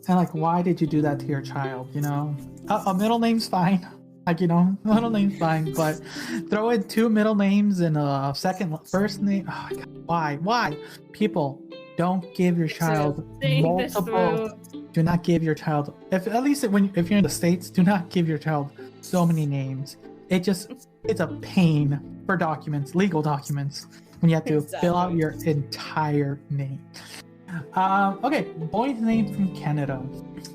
And like, why did you do that to your child, you know? A middle name's fine. Like, you know, middle name's fine, but throw in 2 middle names and a first name. Oh my god, why? People, don't give your child multiple. Do not give your child, if you're in the States, do not give your child so many names. It's a pain for legal documents, when you have to fill out your entire name. Okay, boys' names from Canada.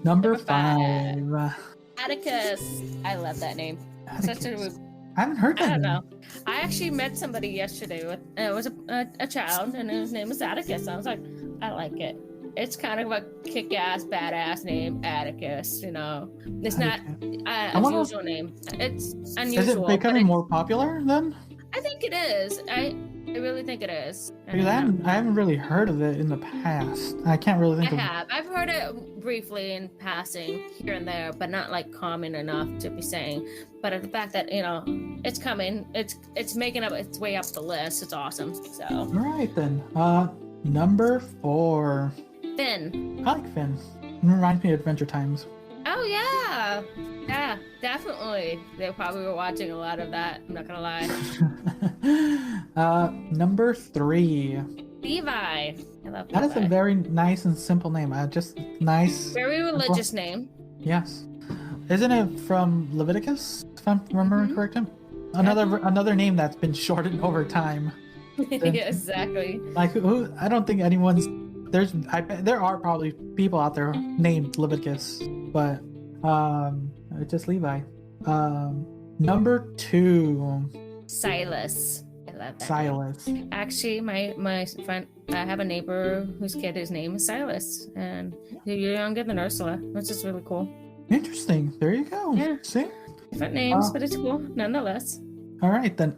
Number 5. Atticus. I love that name. Atticus. I haven't heard that. I don't know. I actually met somebody yesterday with it was a child, and his name was Atticus. I was like, I like it. It's kind of a kick-ass, badass name, Atticus. You know, it's not an unusual name. It's unusual. Is it becoming more popular then? I think it is. I really think it is. Because I haven't really heard of it in the past. I can't really think of it. I've heard it briefly in passing here and there, but not like common enough to be saying. But the fact that, you know, it's coming, it's making its way up the list. It's awesome. So. All right then. Number 4. Finn. I like Finn. It reminds me of Adventure Times. Oh yeah. Yeah, definitely. They probably were watching a lot of that. I'm not gonna lie. Number 3. Levi. I love Levi. That is a very nice and simple name. Just nice. Very religious name. Yes. Isn't it from Leviticus, if I'm remembering correctly? Another name that's been shortened over time. Yeah, exactly. Like, who? I don't think anyone's. There are probably people out there named Leviticus, but just Levi. Number 2. Silas. I love that. Silas. Actually, my friend, I have a neighbor whose kid, his name is Silas, and you're younger than Ursula, which is really cool. Interesting. There you go. Yeah. See? Different names, but it's cool nonetheless. All right, then.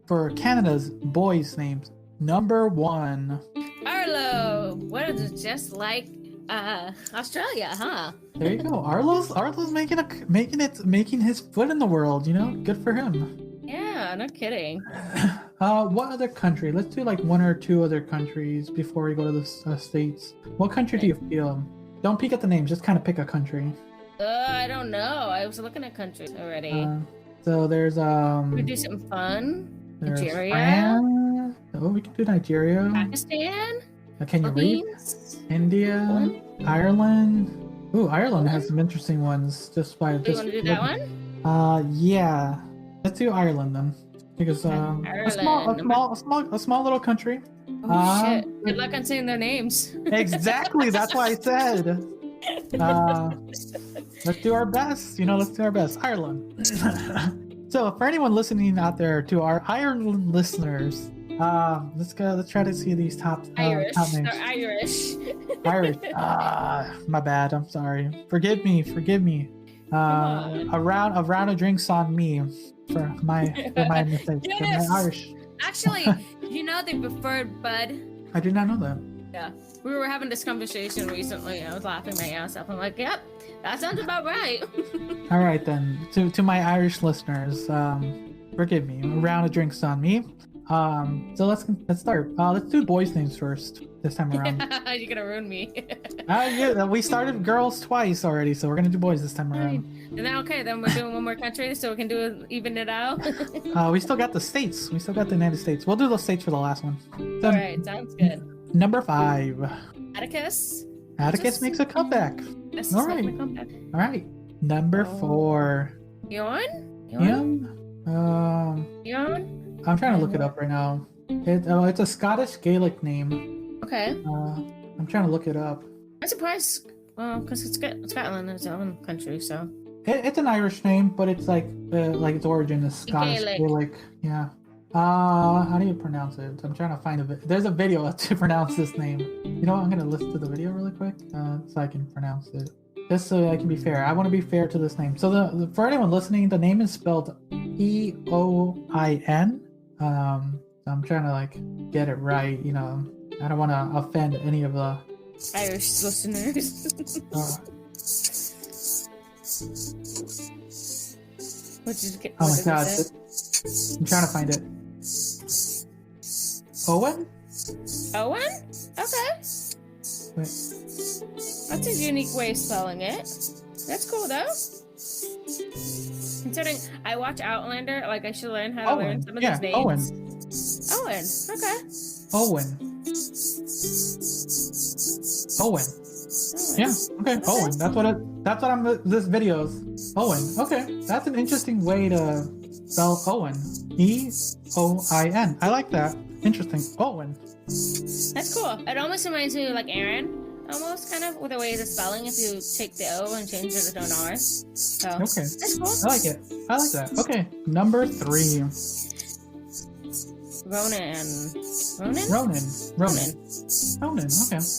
For Canada's boys' names, number 1. Arlo, what is it, just like Australia, huh? There you go. Arlo's making his foot in the world. You know, good for him. Yeah, no kidding. What other country? Let's do like 1 or 2 other countries before we go to the states. What country do you feel? Don't peek at the names. Just kind of pick a country. I don't know. I was looking at countries already. So there's We do something fun. there's Nigeria. France. Oh, we can do Nigeria. Pakistan. Can you read? Philippines. India, Poland. Ireland. Ooh, Ireland has some interesting ones. Just by Do you want to do that one? Yeah. Let's do Ireland then, because a small little country. Oh shit! Good luck on saying their names. Exactly. That's why I said. Let's do our best. Let's do our best. Ireland. So, for anyone listening out there, to our Ireland listeners, let's try to see these top Irish. top names. They're Irish. Irish. My bad. I'm sorry. Forgive me. A round of drinks on me for my mistake. Yes. For my Irish. Actually, they preferred Bud. I did not know that. Yeah. We were having this conversation recently. I was laughing my ass off. I'm like, yep, that sounds about right. All right then. To my Irish listeners, forgive me. A round of drinks on me. So let's start. Let's do boys' names first this time around. You're gonna ruin me. Yeah, we started girls twice already, so we're gonna do boys this time around. And then then we're doing one more country, so we can even it out. We still got the states. We still got the United States. We'll do the states for the last one. So, All right, sounds good. Number 5. Atticus. Atticus makes a comeback. This All is right. my comeback. All right. Number 4. Yon? I'm trying to look it up right now. It's a Scottish Gaelic name. Okay. I'm trying to look it up. I'm surprised. Well, because Scotland is its own country, so. It's an Irish name, but it's like its origin is Scottish Gaelic. Yeah. How do you pronounce it? I'm trying to find there's a video to pronounce this name. You know what? I'm gonna listen to the video really quick, so I can pronounce it. Just so I can be fair. I want to be fair to this name. So for anyone listening, the name is spelled Eoin. I'm trying to get it right. I don't want to offend any of the Irish listeners. Oh my god. I'm trying to find it. Owen? Owen? Okay. Wait. That's a unique way of spelling it. That's cool though. Considering I watch Outlander, I should learn how to learn some of these names. Owen. Okay. Owen. Yeah. Okay. Owen. That's what this video's. Owen. Okay. That's an interesting way to spell Owen. Eoin. I like that. Interesting. Owen. That's cool. It almost reminds me of Aaron. Almost kind of with the way the spelling if you take the O and change it to an R. So okay. That's cool. I like it. I like that. Okay. Number 3. Ronan. Okay.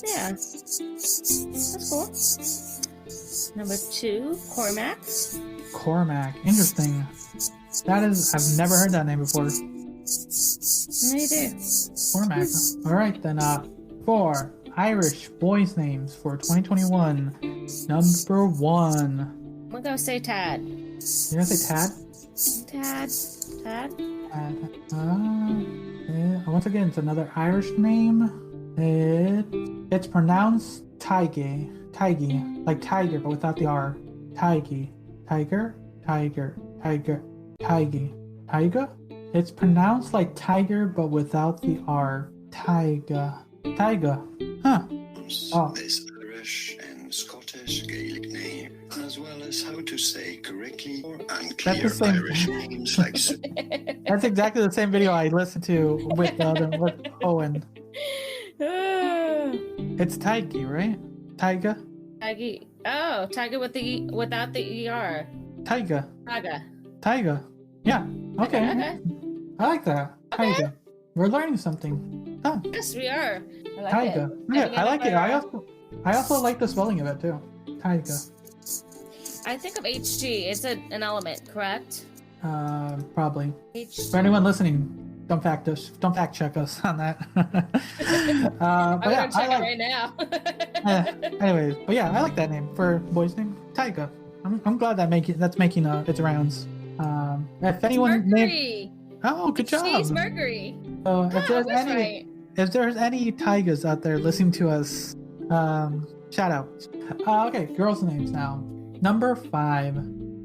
Yeah. That's cool. Number 2, Cormac. Interesting. I've never heard that name before. Me too. Cormac. All right, then 4 Irish boys' names for 2021. Number 1. I'm gonna go say Tad. You're gonna say Tad? Tad. Once again, it's another Irish name. It's pronounced Tige, like tiger, but without the R. Tige. Tiger. It's pronounced like tiger, but without the R. Taiga. Huh. Oh. This Irish and Scottish Gaelic name, as well as how to say correctly or unclear Irish names like. That's exactly the same video I listened to with Owen. It's Taigi, right? Taiga. Taigi. Oh, Taiga without the ER. Taiga. Taiga. Yeah. Okay. Okay. I like that. Taiga. We're learning something. Oh, Yes, we are. I like Taiga. it. Yeah, Stepping I it like up it. our- I also like the spelling of it too. Taiga. I think of HG. It's an element, correct? Probably. HG. For anyone listening, don't fact check us on that. I'm gonna check it right now. Anyways, but yeah, I like that name for boy's name, Taiga. I'm glad that's making its rounds. If anyone Mercury. oh, good job. She's Mercury. So Right. if there's any Taigas out there listening to us, shout out. Okay, girls' names now. Number 5,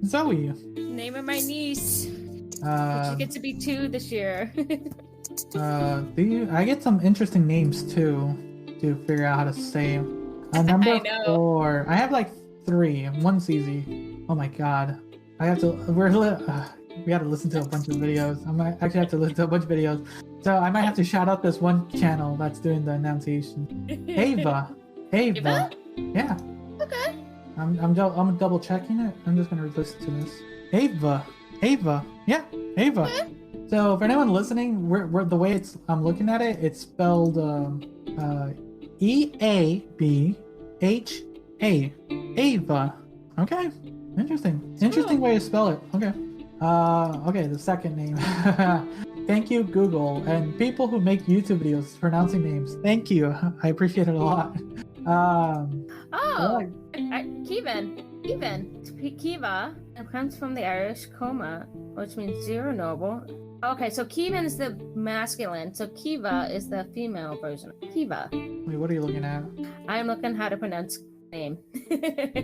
Zoe. Name of my niece. She gets to be 2 this year. I get some interesting names too to figure out how to say. Number I know. 4. I have like 3. One's easy. Oh my god. I have to. We got to listen to a bunch of videos. I might actually have to listen to a bunch of videos. So I might have to shout out this one channel that's doing the enunciation. Ava. Ava? Yeah. Okay. I'm double checking it. I'm just gonna listen to this. Ava. Yeah. Ava. Okay. So for anyone listening, we're the way I'm looking at it, it's spelled EABHA. Ava. Okay. Interesting way to spell it. Okay. Okay, the second name. Thank you, Google, and people who make YouTube videos pronouncing names. Thank you. I appreciate it a lot. Kiva. It comes from the Irish coma, which means zero noble. Okay, so Kevin is the masculine, so Kiva is the female version. Kiva. Wait, what are you looking at? I'm looking how to pronounce name.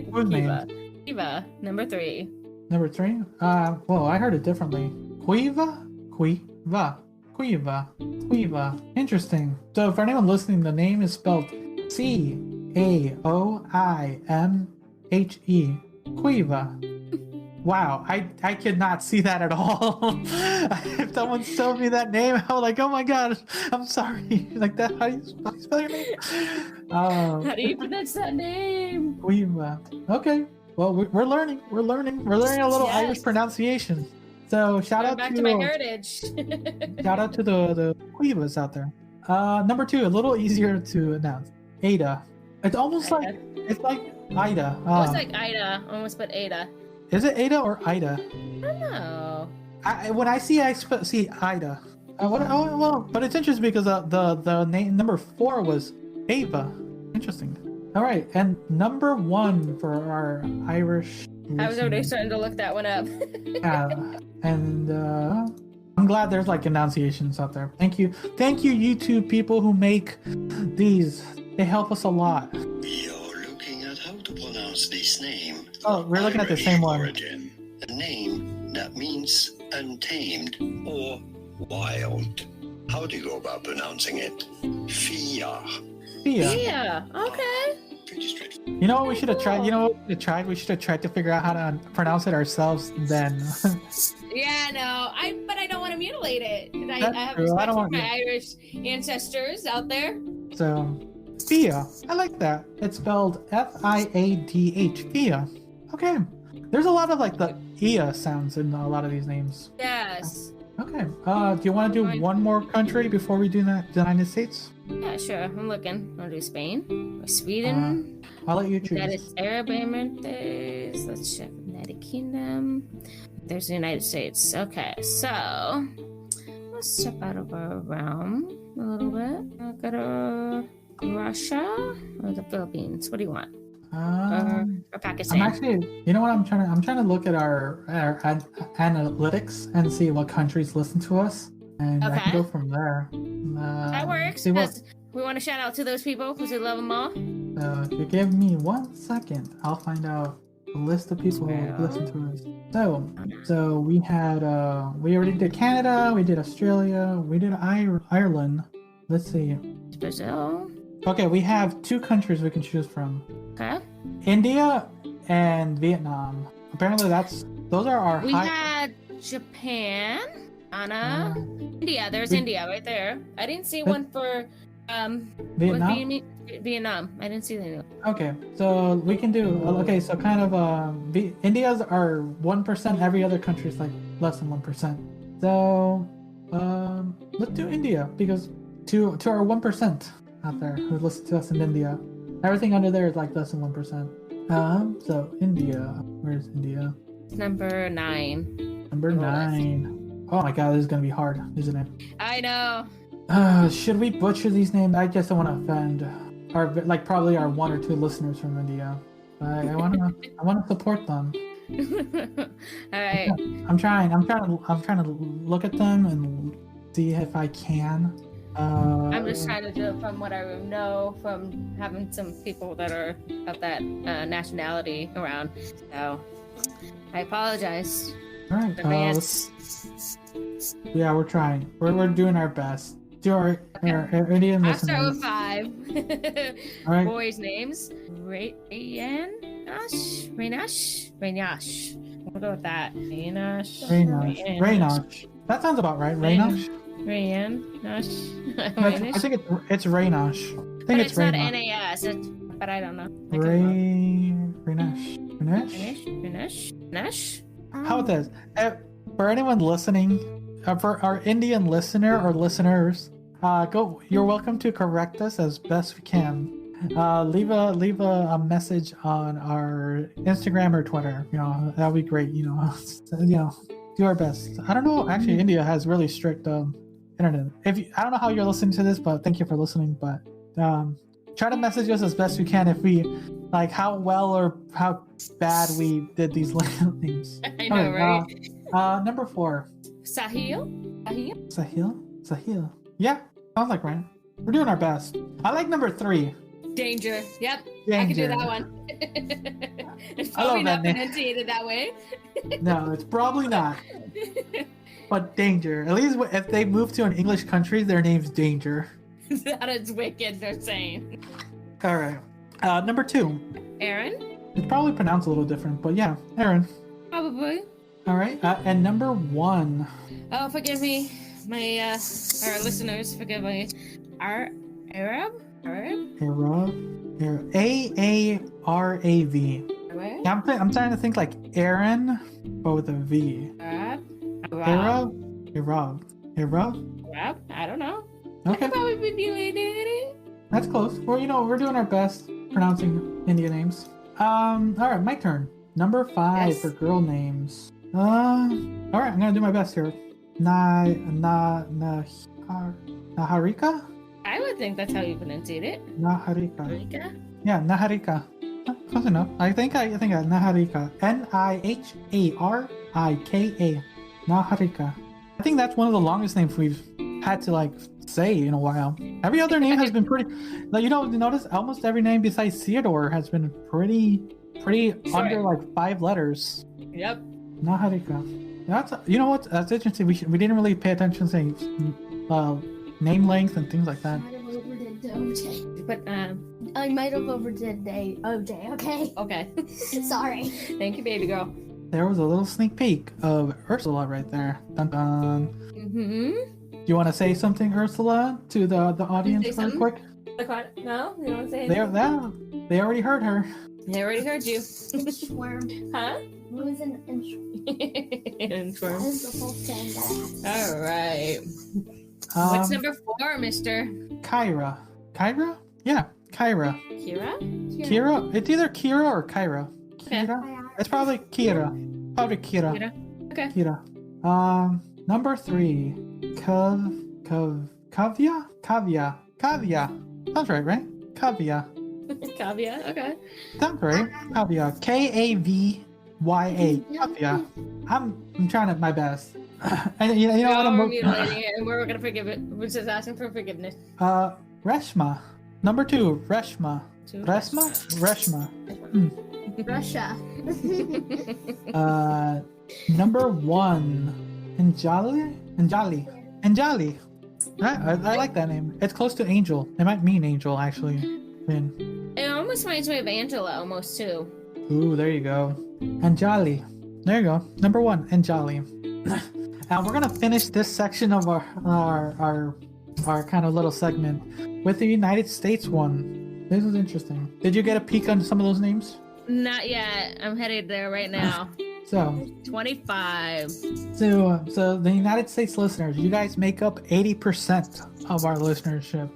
What Kiva. name? Kiva, number 3. Number 3? Well, I heard it differently. Quiva. Interesting. So for anyone listening, the name is spelled Caoimhe. Quiva. Wow, I could not see that at all. If someone showed me that name, I was like, oh my god, I'm sorry. Like that, how do you spell your name? How do you pronounce that name? Quiva. Okay. Well, we're learning. We're learning a little Yes. Irish pronunciation. So shout out Back to my heritage. shout out to the Quivas out there. Number 2, a little easier to announce. Ada. It's almost like Ida. Almost like Ida, almost but Ada. Is it Ada or Ida? I don't know. When I see Ida. Well, but it's interesting because the name number 4 was Ava. Interesting. All right, and number 1 for our Irish. I was already starting to look that one up. Yeah, and I'm glad there's like enunciations out there. Thank you, YouTube people who make these. They help us a lot. You're looking at how to pronounce this name. Oh, we're looking at the Irish same one. origin. A name that means untamed or wild. How do you go about pronouncing it? Fiadh. Yeah, okay. Pretty straightforward. You know what we should have tried? We should have tried to figure out how to pronounce it ourselves then. Yeah, no, but I don't want to mutilate it. I That's have true. I respect don't for want- my Irish ancestors out there. So, Fiadh. I like that. It's spelled Fiadh. Fiadh. Okay. There's a lot of like the Ia sounds in a lot of these names. Yes. Okay. Do you want to do one more country before we do that? The United States? Yeah, sure. I'm looking. Want to do Spain or Sweden? I'll let you choose. That is Arab Emirates. Let's check United Kingdom. There's the United States. Okay, so let's step out of our realm a little bit. I'll go to Russia or the Philippines. What do you want? Or Pakistan? I'm actually, you know what I'm trying to look at our analytics and see what countries listen to us, and I can Okay. go from there. That works. See what, Because we want to shout out to those people because we love them all. if you give me 1 second, I'll find out a list of people who listen to us. So we had we already did Canada, we did Australia, we did Ireland. Let's see. Brazil. Okay, we have 2 countries we can choose from. Okay. India and Vietnam. Apparently those are our We high. had Japan, Anna, India. There's we- India right there. I didn't see one for Vietnam? Vietnam. I didn't see that. Okay, so we can do. Okay, so kind of India's are 1%. Every other country is like less than 1%. So let's do India because to our 1% out there who listen to us in India, everything under there is like less than 1%. So India, where's India? Number 9. Number 9. Oh my God, this is gonna be hard, isn't it? I know. Should we butcher these names? I just don't want to offend our probably our 1 or 2 listeners from India. I want to support them. All right. I'm trying to look at them and see if I can. I'm just trying to do it from what I know from having some people that are of that nationality around. So I apologize. All right. Yeah, we're trying. We're doing our best. Do our Indian I'll listeners. start with 5. All right. Boys' names: Raynash. We'll go with that. Raynash. That sounds about right. Raynash. Raynash. I think it's Raynash. I think it's not Raynash. NAS, but I don't know. Raynash. How about this? For anyone listening, for our Indian listener or listeners, you're welcome to correct us as best we can. Leave a message on our Instagram or Twitter. That would be great. Do our best. I don't know. Actually, India has really strict internet. I don't know how you're listening to this, but thank you for listening. But try to message us as best we can if we like how well or how bad we did these names. I know, right? Number 4. Sahil. Yeah, sounds like right. We're doing our best. I like number 3. Danger. Yep. Danger. I can do that one. It's probably not pronunciated that way. No, it's probably not. But Danger. At least if they move to an English country, their name's Danger. That is wicked, they're saying. All right. Number 2. Aaron? It's probably pronounced a little different, but yeah, Aaron. Probably. All right. And number 1. Oh, forgive me. My, our listeners, forgive me. Arab? Aarav. Yeah, I'm trying to think like Aaron, but with a V. Arab? Arab. I don't know. Okay. I could probably be doing it. That's close. Well, we're doing our best pronouncing Indian names. All right, my turn. Number 5 Yes. for girl names. All right, I'm gonna do my best here. Naharika? I would think that's how you pronunciate it. Naharika. Rika? Yeah, Naharika. Close enough. I think Naharika. Niharika. Naharika. I think that's one of the longest names we've had to say in a while. Every other name has been pretty. Notice almost every name besides Theodore has been pretty under 5 letters. Yep. Naharika. That's that's interesting. We didn't really pay attention to name length and things like that. But I might have overdid OJ, okay? okay. Sorry. Thank you, baby girl. There was a little sneak peek of Ursula right there. Dun dun. Mm-hmm. Do you want to say something, Ursula, to the audience Say really quick? No? You don't want to say anything? They already heard her. They already heard you. Inchworm. Huh? What was an inchworm? That Inchworm. is the whole thing that I have. All right. What's number 4, mister? Kyra. Kyra? Yeah, Kyra. Kira? Kira? It's either Kira or Kyra. Okay. Kira? It's probably Kira. Probably Kira. Kira? Okay. Kira. Number 3. Kavya? Sounds right? Kavya. Kavya? Okay. Sounds right. Kavya. Kavya. Kavya. I'm trying my best. And you know what? We're mutilating it, and we're gonna forgive it. We're just asking for forgiveness. Reshma. Number 2. Reshma. Reshma. Russia. Number 1. Anjali. I like that name. It's close to Angel. It might mean Angel, actually. It almost reminds me of Angela, almost too. Ooh, there you go. Anjali. There you go. Number 1, Anjali. Now we're gonna finish this section of our kind of little segment with the United States one. This is interesting. Did you get a peek on some of those names? Not yet. I'm headed there right now. So 25. so the United States listeners, you guys make up 80% of our listenership.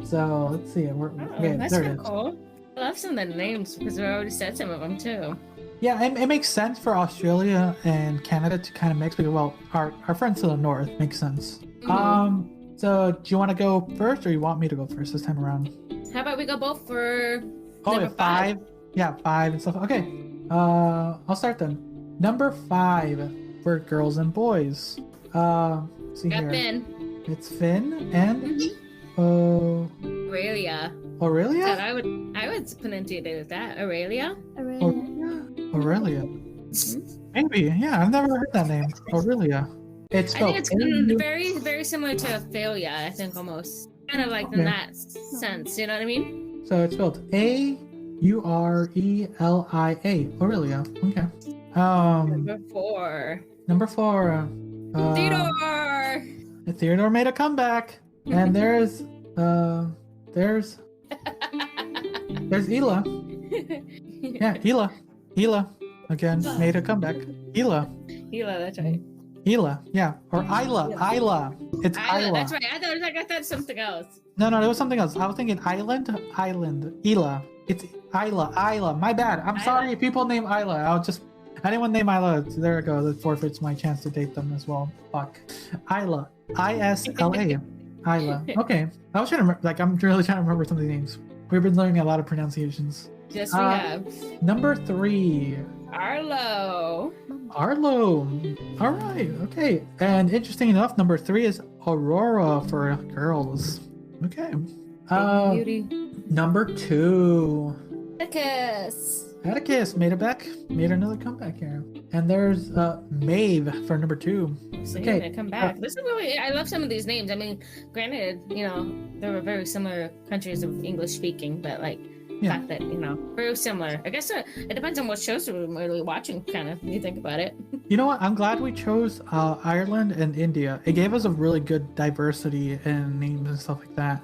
So let's see. Okay, That's there kind it of is. cool. I love some of the names because we already said some of them too. Yeah, it makes sense for Australia and Canada to kind of mix because, well, our friends to the north makes sense. So do you want to go first, or you want me to go first this time around? How about we go both for Oh, number yeah, 5. Yeah, 5 and stuff. Okay. I'll start then. Number 5 for girls and boys. See Got here. Finn. It's Finn and Aurelia. Aurelia. So I would pronunciate it as that. Aurelia. Aurelia. Maybe. Yeah, I've never heard that name. Aurelia. It's I spelled think it's very, very similar to Ophelia, I think almost. Kind of like in that sense, you know what I mean? So it's spelled Aurelia. Aurelia. Okay. Number 4. Theodore! Theodore made a comeback. And there's Ela. Yeah, Ela again made a comeback. Ela, that's right. Ela, yeah, or Isla. It's Isla. That's right. I thought something else. No, it was something else. I was thinking Island. Ela. It's Isla. My bad. I'm sorry if people name Isla. Anyone name Isla, there it goes. It forfeits my chance to date them as well. Fuck. Isla. Isla. Isla. Okay. I was trying to remember, I'm really trying to remember some of the names. We've been learning a lot of pronunciations. Yes, we have. Number 3. Arlo. All right. Okay. And interesting enough, number 3 is Aurora for girls. Okay. Beauty. Number 2. Atticus. made another comeback here. And there's Maeve for number 2. So Okay. yeah, come back. This is really, I love some of these names. I mean, granted, they were very similar countries of English speaking, but fact that, very similar. I guess it depends on what shows we're really watching, kind of, when you think about it. You know what? I'm glad we chose Ireland and India. It gave us a really good diversity in names and stuff like that.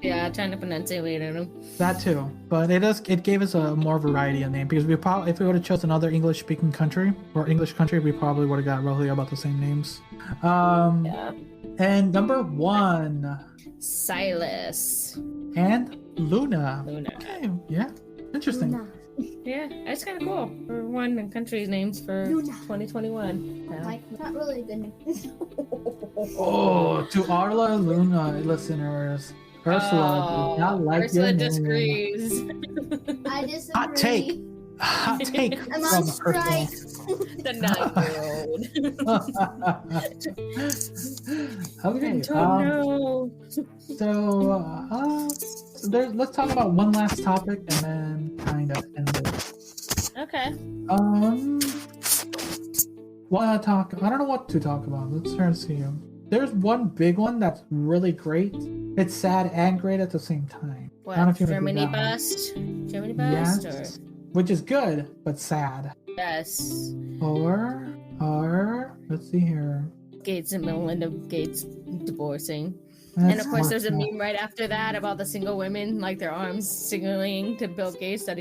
Yeah, trying to pronunciate them. That too, but it gave us a more variety of name because if we would have chosen another English speaking country or English country, we probably would have got roughly about the same names. Yeah. And number 1, Silas. and Luna. Luna. Okay, yeah, interesting. Luna. Yeah, that's kind of cool for one country names for Luna. 2021. Yeah. Not really a good name. Oh, to Arla Luna listeners, Ursula did not like Ursula your name. disagrees. I disagree. Hot take I'm from on strike. The 9-year-old. Okay. No. So let's talk about one last topic and then kind of end it. Okay. I don't know what to talk about. Let's try to see. There's one big one that's really great. It's sad and great at the same time. I don't know if you wanna do Germany that one. bust? Germany bust? Yes. Which is good, but sad. Yes. Or let's see here. Gates and Melinda Gates divorcing. That's And of course, there's a not- meme right after that about the single women, like their arms signaling to Bill Gates that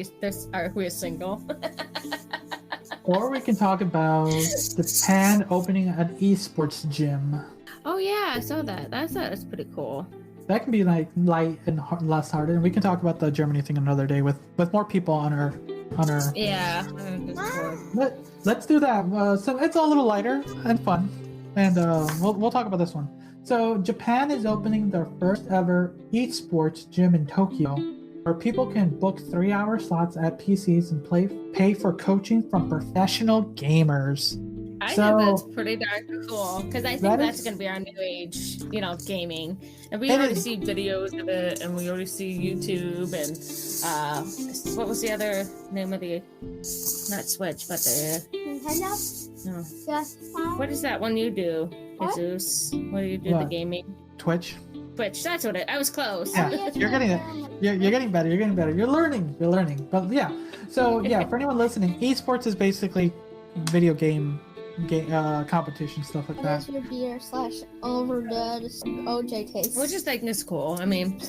we're single. Or we can talk about Japan opening an esports gym. Oh yeah, I saw that. That's pretty cool. That can be light and less hearted, and we can talk about the Germany thing another day with more people on our. Yeah. Let's do that. So it's a little lighter and fun, and we'll talk about this one. So Japan is opening their first ever esports gym in Tokyo, where people can book 3-hour slots at PCs and pay for coaching from professional gamers. I So- think that's pretty darn cool because I think That that's is- going to be our new age, gaming. And we It already is. see videos of it, and we already see YouTube and what was the other name of the not Switch, but the Nintendo? no. Yes. What is that one you do, What? Jesus? What do you do? The What? gaming Twitch. Twitch. That's what I was close. Yeah, you're getting it. You're getting better. You're getting better. You're learning. But yeah. So yeah, for anyone listening, esports is basically video game competition stuff like And that. that's your beer / overdone OJ taste. Which is it's cool. I mean,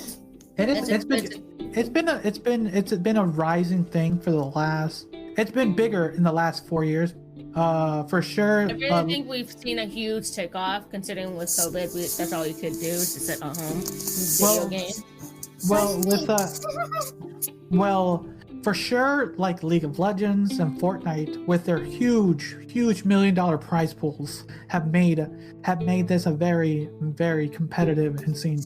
It's been a rising thing for the last it's been bigger in the last 4 years. For sure. I really think we've seen a huge takeoff, considering with COVID, that's all you could do is to sit at home and video game. Well, for sure, like League of Legends and Fortnite, with their huge $1 million prize pools, have made this a very, very competitive and scene.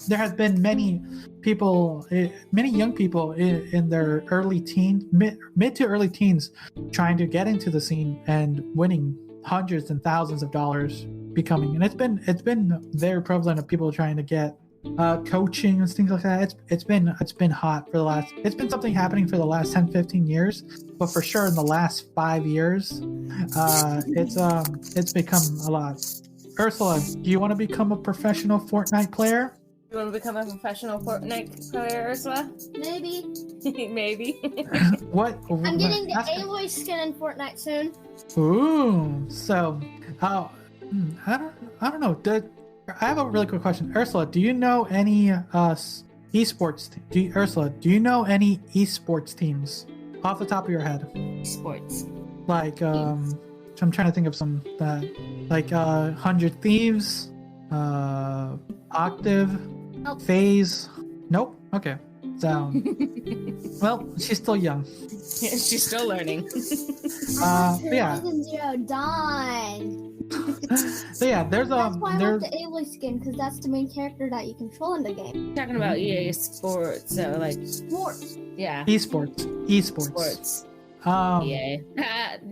There has been many young people in their early teens, mid to early teens, trying to get into the scene and winning hundreds and thousands of dollars, becoming. And it's been very prevalent of people trying to get coaching and things like that. It's been hot for the last, it's been something happening for the last 10-15 years, but for sure in the last 5 years it's become a lot. Ursula, do you want to become a professional Fortnite player? You want to become a professional Fortnite player, Ursula? Maybe. Maybe. I'm getting the Aloy skin in Fortnite soon. Ooh, so I don't know. I have a really quick question. Ursula, do you know any esports? Do you know any esports teams off the top of your head? Sports. Like I'm trying to think of some that, like 100 Thieves, Octave, FaZe. Nope. Okay. So, well, she's still young. She's still learning. Yeah. Zero Dawn. So yeah, there's That's why I want the Aloy skin, because that's the main character that you control in the game. Talking about EA Sports, so like Sports. yeah. esports. Sports. EA.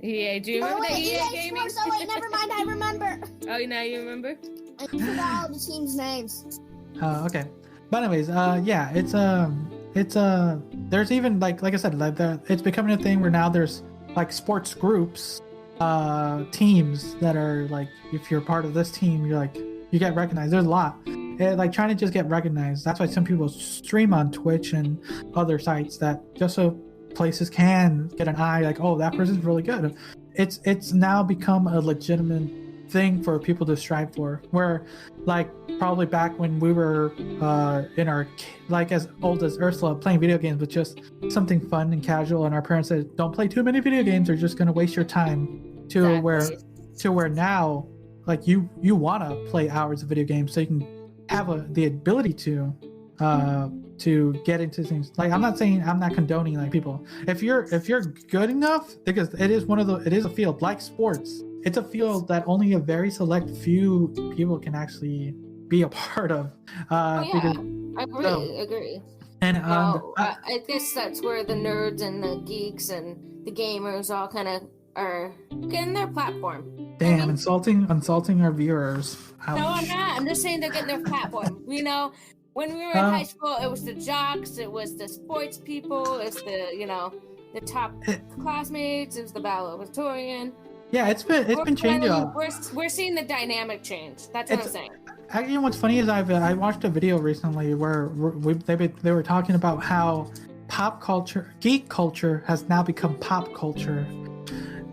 EA. Do you remember the EA gaming? Sports. Oh wait, never mind. I remember. Oh, now you remember? I forgot all the teams' names. Okay. But anyways, yeah, it's there's even like I said, like it's becoming a thing where now there's like sports groups, teams that are like, if you're part of this team, you're like, you get recognized. There's a lot. Like trying to just get recognized. That's why some people stream on Twitch and other sites, that just so places can get an eye, like, oh, that person's really good. It's now become a legitimate thing for people to strive for, where like probably back when we were in our, like as old as Ursula, playing video games was just something fun and casual, and our parents said, don't play too many video games, they're just going to waste your time, to where now like you want to play hours of video games so you can have the ability to get into things. Like I'm not condoning like people, if you're good enough, because it is a field like sports. It's a field that only a very select few people can actually be a part of. I agree. And I guess that's where the nerds and the geeks and the gamers all kind of are getting their platform. Damn, insulting our viewers. Ouch. No, I'm not. I'm just saying they're getting their platform. You know, when we were in high school, it was the jocks, it was the sports people, it's the top classmates, it was the valedictorian. Yeah, it's been changing. We're seeing the dynamic change. That's what I'm saying. Actually, what's funny is I watched a video recently where they were talking about how pop culture, geek culture, has now become pop culture,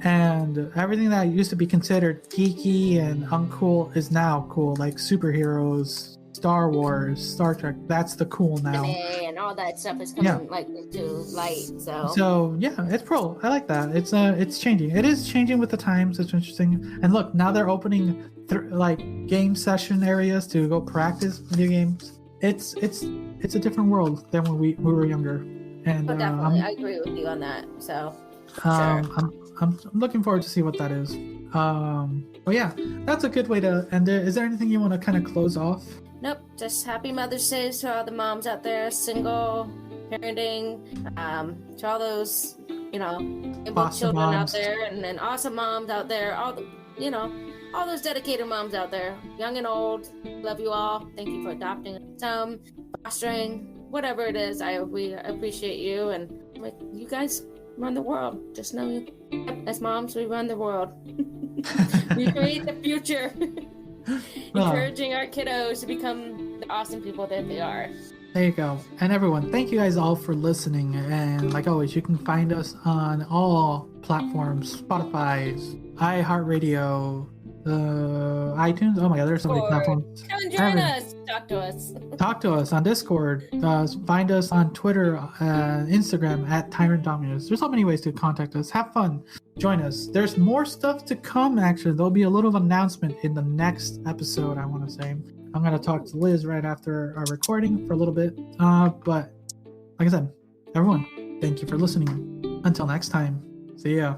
and everything that used to be considered geeky and uncool is now cool, like superheroes, Star Wars, Star Trek. That's the cool now. And all that stuff is coming like to light. So yeah, it's pro. I like that. It's changing. It is changing with the times. It's interesting. And look, now they're opening like game session areas to go practice video games. It's a different world than when we were younger. And but definitely, I agree with you on that. So sure. I'm looking forward to see what that is. But yeah, that's a good way to end it. Is there anything you want to kind of close off? Nope, just happy Mother's Day to all the moms out there, single, parenting, to all those, awesome children moms out there, and then awesome moms out there, all those dedicated moms out there, young and old. Love you all. Thank you for adopting, fostering, whatever it is. We appreciate you, and you guys run the world. Just know, as moms, we run the world. We create the future. Encouraging our kiddos to become the awesome people that they are. There you go. And everyone, thank you guys all for listening. And like always, you can find us on all platforms: Spotify, iHeartRadio, iTunes. Oh my God, there's so many platforms. Come and join us. Talk to us. Talk to us on Discord. Find us on Twitter, Instagram at Tyrant Dominus. There's so many ways to contact us. Have fun. Join us. There's more stuff to come, actually. There'll be a little announcement in the next episode, I want to say. I'm going to talk to Liz right after our recording for a little bit. But like I said, everyone, thank you for listening. Until next time, see ya.